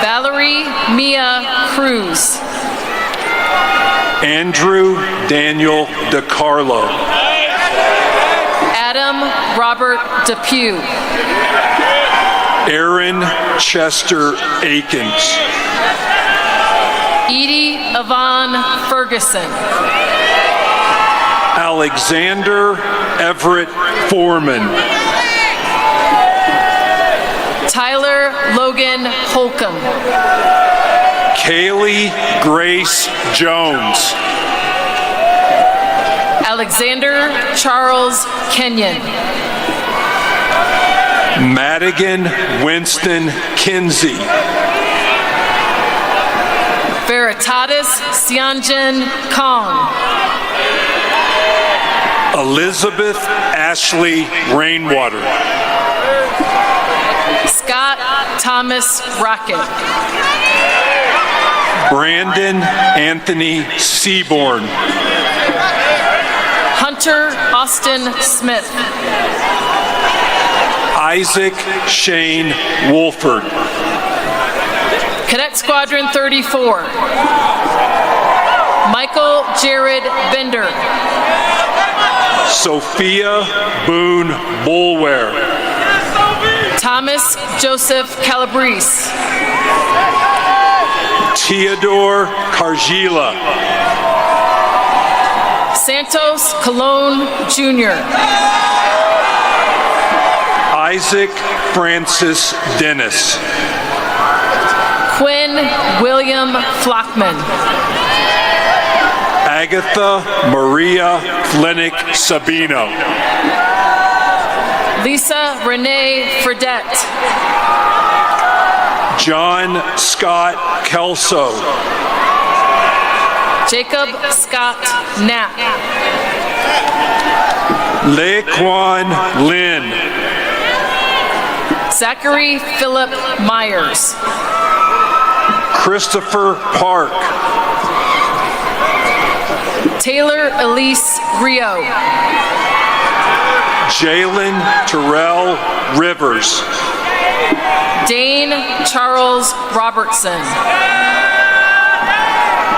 Valerie Mia Cruz. Andrew Daniel DeCarlo. Adam Robert Depew. Aaron Chester Akins. Edie Yvonne Ferguson. Alexander Everett Foreman. Tyler Logan Holcomb. Kaylee Grace Jones. Alexander Charles Kenyon. Madigan Winston Kinsey. Veritatis Sianjin Kong. Elizabeth Ashley Rainwater. Scott Thomas Rocket. Brandon Anthony Seaborn. Hunter Austin Smith. Isaac Shane Wolford. Cadet Squadron 34. Michael Jared Bender. Sophia Boone Bulware. Thomas Joseph Calabrese. Theodore Cargila. Santos Colon Jr. Isaac Francis Dennis. Quinn William Flockman. Agatha Maria Flinick Sabino. Lisa Renee Fredette. John Scott Kelso. Jacob Scott Knapp. Laquan Lin. Zachary Philip Myers. Christopher Park. Taylor Elise Rio. Jalen Terrell Rivers. Dane Charles Robertson.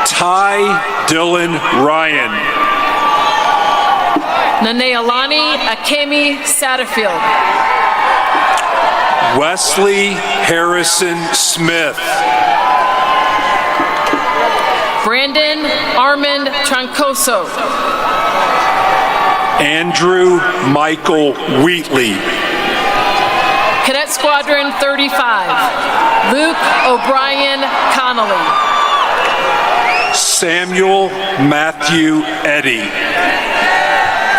Ty Dylan Ryan. Nanealani Akemi Satterfield. Wesley Harrison Smith. Brandon Armand Troncoso. Andrew Michael Wheatley. Cadet Squadron 35, Luke O'Brien Connolly. Samuel Matthew Eddy.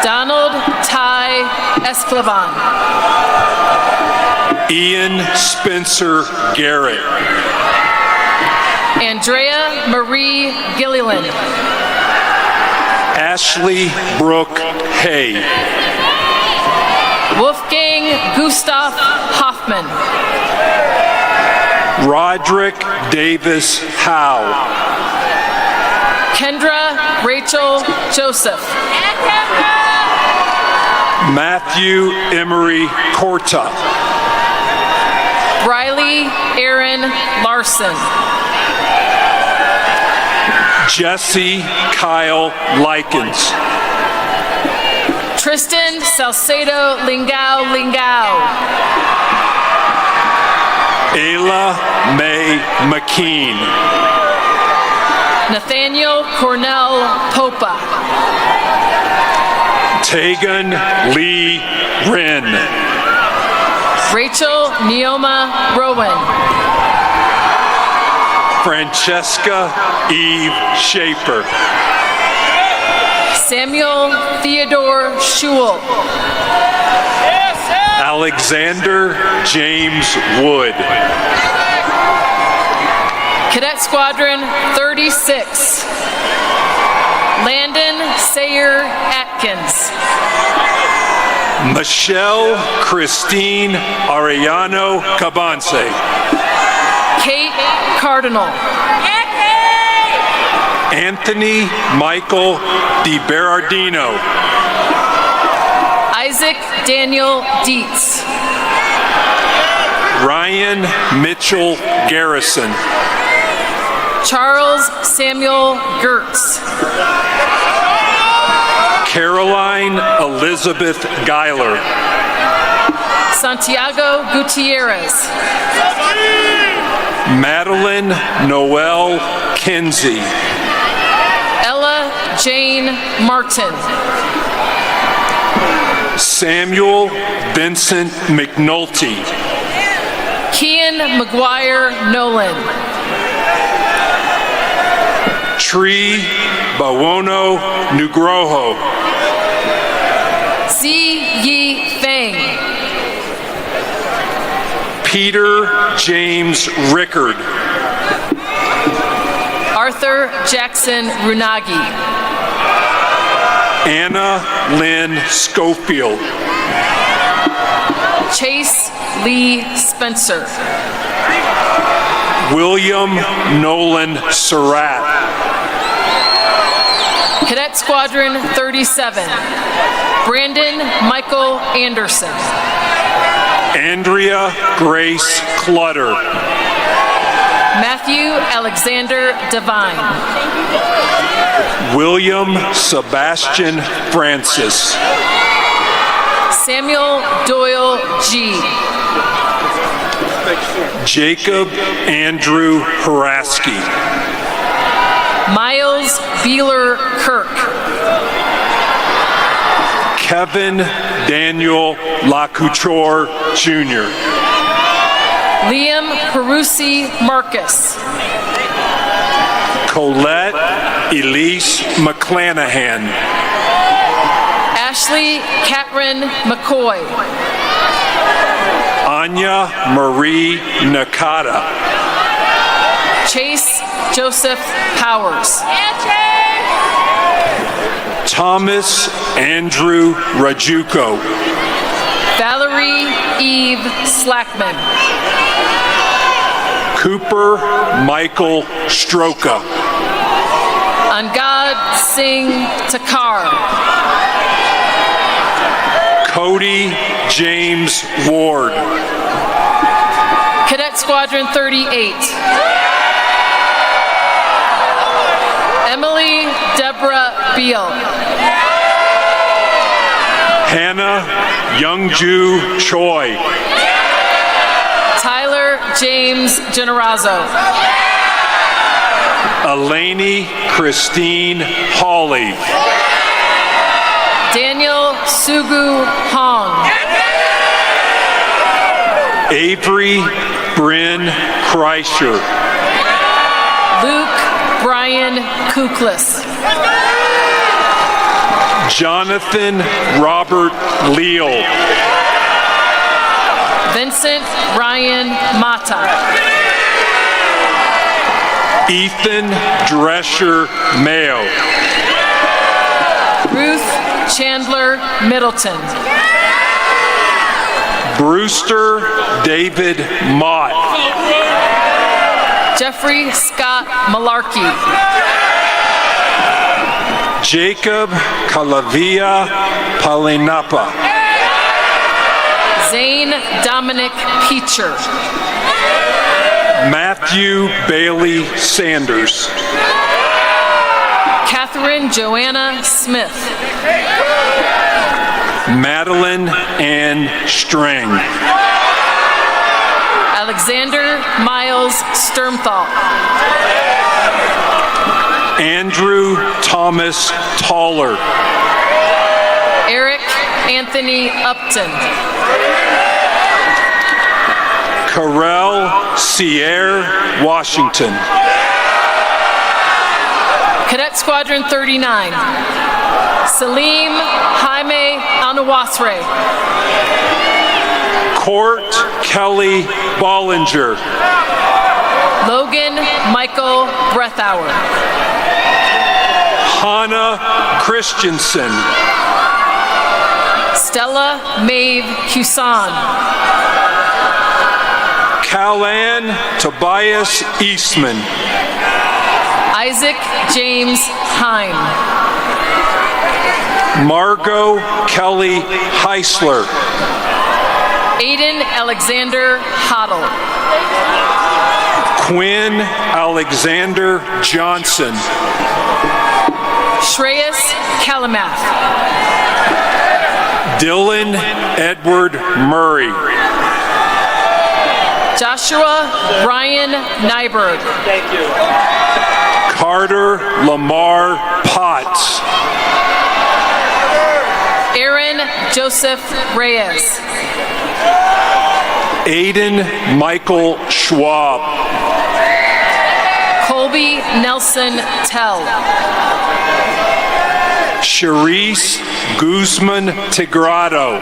Donald Ty Esclavan. Ian Spencer Garrett. Andrea Marie Gilliland. Ashley Brooke Hay. Wolfgang Gustav Hoffman. Roderick Davis Howe. Kendra Rachel Joseph. Matthew Emery Corta. Riley Aaron Larson. Jesse Kyle Likens. Tristan Salcedo Lingao Lingao. Ayla May McKean. Nathaniel Cornell Popa. Tegan Lee Wren. Rachel Neoma Rowan. Francesca Eve Schaefer. Samuel Theodore Schul. Alexander James Wood. Cadet Squadron 36. Landon Sayer Atkins. Michelle Christine Arellano Cabanse. Kate Cardinal. Anthony Michael DiBerardino. Isaac Daniel Dietz. Ryan Mitchell Garrison. Charles Samuel Gertz. Caroline Elizabeth Geiler. Santiago Gutierrez. Madeline Noel Kinsey. Ella Jane Martin. Samuel Vincent McNulty. Kian McGuire Nolan. Tree Bawono Nugroho. Zi Yi Feng. Peter James Rickard. Arthur Jackson Runagi. Anna Lynn Schofield. Chase Lee Spencer. William Nolan Surratt. Cadet Squadron 37. Brandon Michael Anderson. Andrea Grace Clutter. Matthew Alexander Devine. William Sebastian Francis. Samuel Doyle G. Jacob Andrew Haraski. Miles Beeler Kirk. Kevin Daniel Lacouture Jr. Liam Perusi Marcus. Colette Elise McClanahan. Ashley Catrin McCoy. Anya Marie Nakata. Chase Joseph Powers. Thomas Andrew Rajuko. Valerie Eve Slackman. Cooper Michael Stroka. Angad Singh Takar. Cody James Ward. Cadet Squadron 38. Emily Deborah Beal. Hannah Youngju Choi. Tyler James Generazzo. Eleni Christine Hawley. Daniel Sugu Hong. Avery Bryn Kreischer. Luke Brian Kuklis. Jonathan Robert Leal. Vincent Ryan Mata. Ethan Drescher Mayo. Ruth Chandler Middleton. Brewster David Mott. Jeffrey Scott Malarkey. Jacob Calavia Palinapa. Zane Dominic Peacher. Matthew Bailey Sanders. Catherine Joanna Smith. Madeline Ann Strang. Alexander Miles Sturmthal. Andrew Thomas Taller. Eric Anthony Upton. Carell Sierre Washington. Cadet Squadron 39. Salim Jaime Anawasre. Court Kelly Bollinger. Logan Michael Breathauer. Hannah Christensen. Stella Maeve Husan. Callan Tobias Eastman. Isaac James Hine. Margot Kelly Heisler. Aiden Alexander Hoddle. Quinn Alexander Johnson. Shreyas Kalamath. Dylan Edward Murray. Joshua Ryan Nyberg. Carter Lamar Potts. Aaron Joseph Reyes. Aiden Michael Schwab. Colby Nelson Tell. Charisse Guzman Tigrado.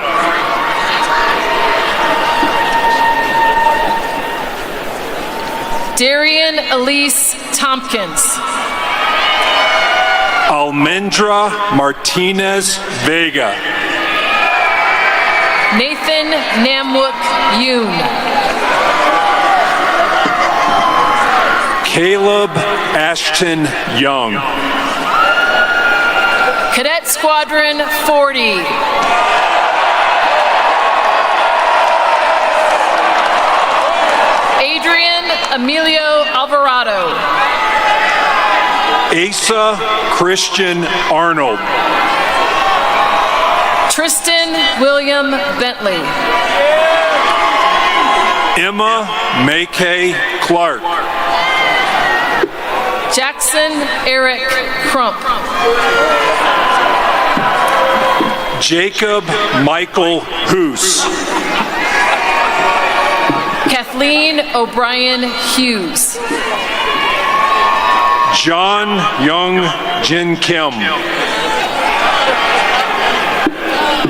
Darian Elise Tompkins. Almendra Martinez Vega. Nathan Namwook Yoon. Caleb Ashton Young. Cadet Squadron 40. Adrian Emilio Alvarado. Asa Christian Arnold. Tristan William Bentley. Emma Mackay Clark. Jackson Eric Crump. Jacob Michael Hoos. Kathleen O'Brien Hughes. John Young Jin Kim.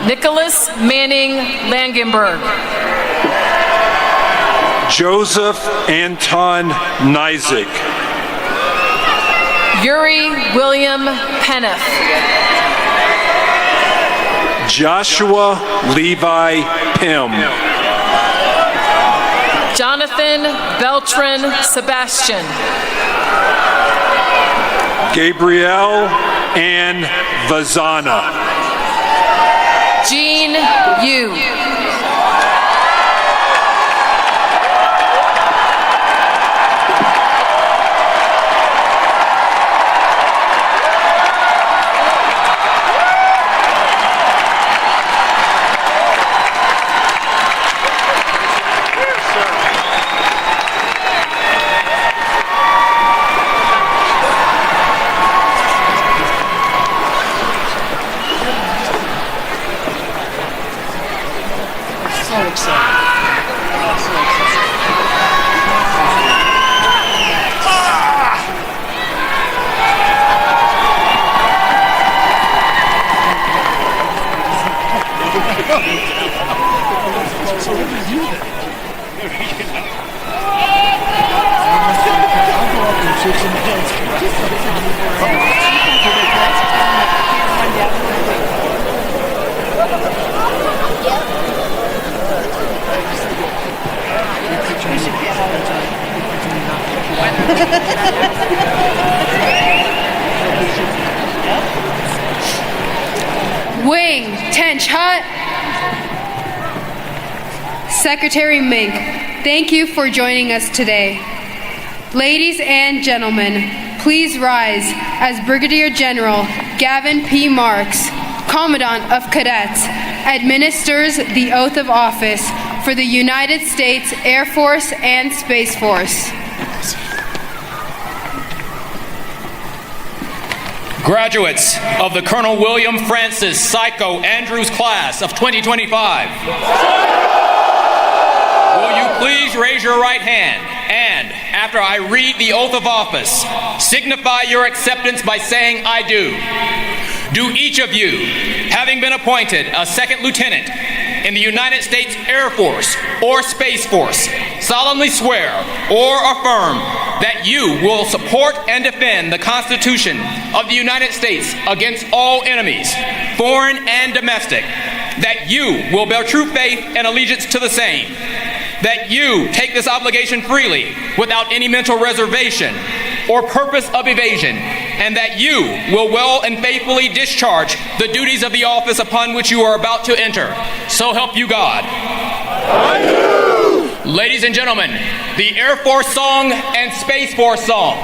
Nicholas Manning Langenberg. Joseph Anton Nizick. Yuri William Peniff. Joshua Levi Pym. Jonathan Beltran Sebastian. Gabrielle Ann Vazana. Jean Yu. Wing, Tench Hut. Secretary Mink, thank you for joining us today. Ladies and gentlemen, please rise as Brigadier General Gavin P. Marks, Commandant of Cadets, administers the oath of office for the United States Air Force and Space Force. Graduates of the Colonel William Francis Psycho Andrews class of 2025, will you please raise your right hand and, after I read the oath of office, signify your acceptance by saying, "I do." Do each of you, having been appointed a second lieutenant in the United States Air Force or Space Force, solemnly swear or affirm that you will support and defend the Constitution of the United States against all enemies, foreign and domestic, that you will bear true faith and allegiance to the same, that you take this obligation freely without any mental reservation or purpose of evasion, and that you will well and faithfully discharge the duties of the office upon which you are about to enter. So help you God. I do. Ladies and gentlemen, the Air Force song and Space Force song.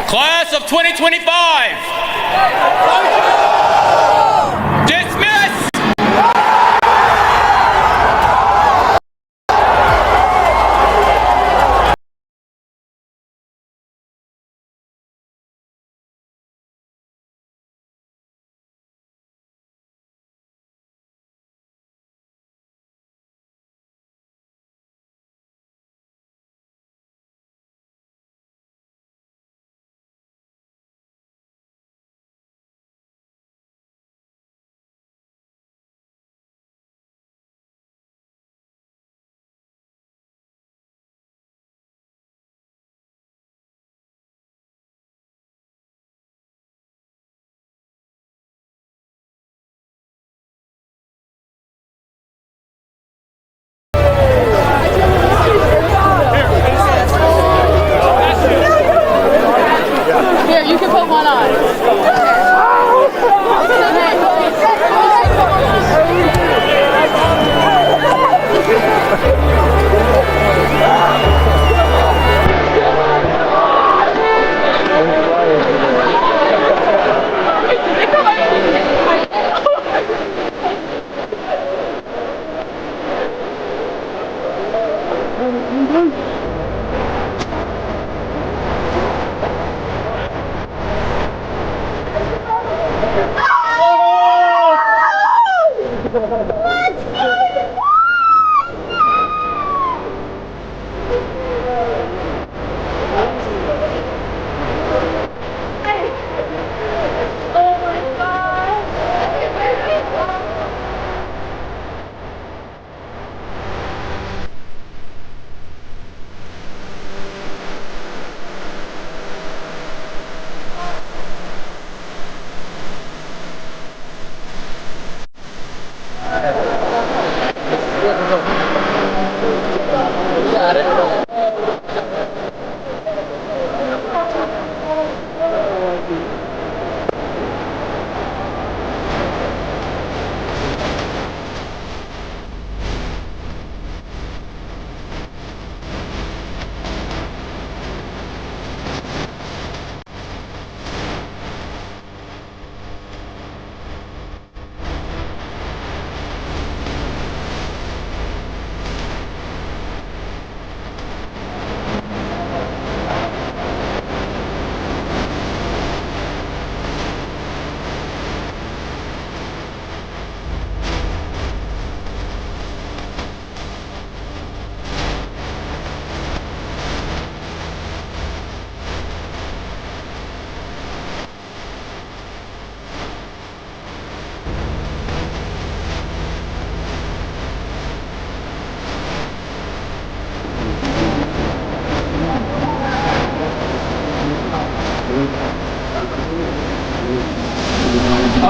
Class of 2025.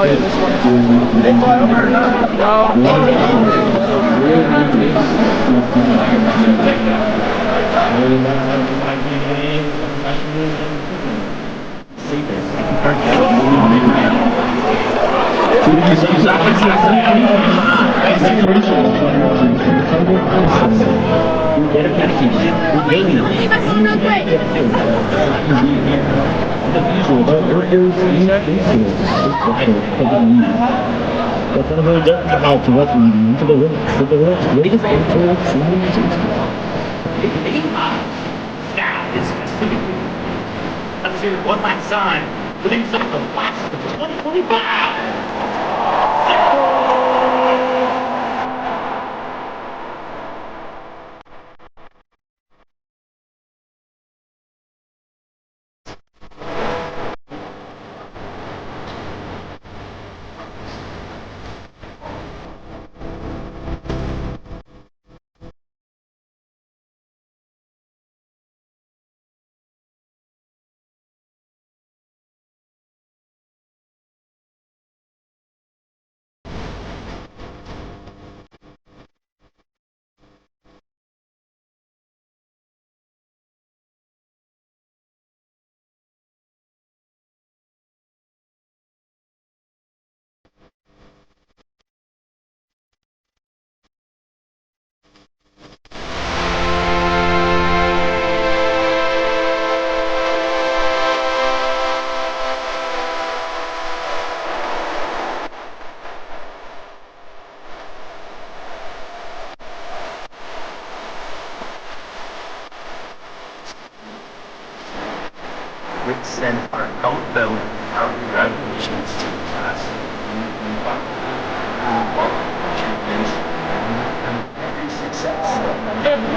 Let's hear one last time. Release of the last of 2025. which sent our outbound our congratulations to the class. Welcome to your and every success.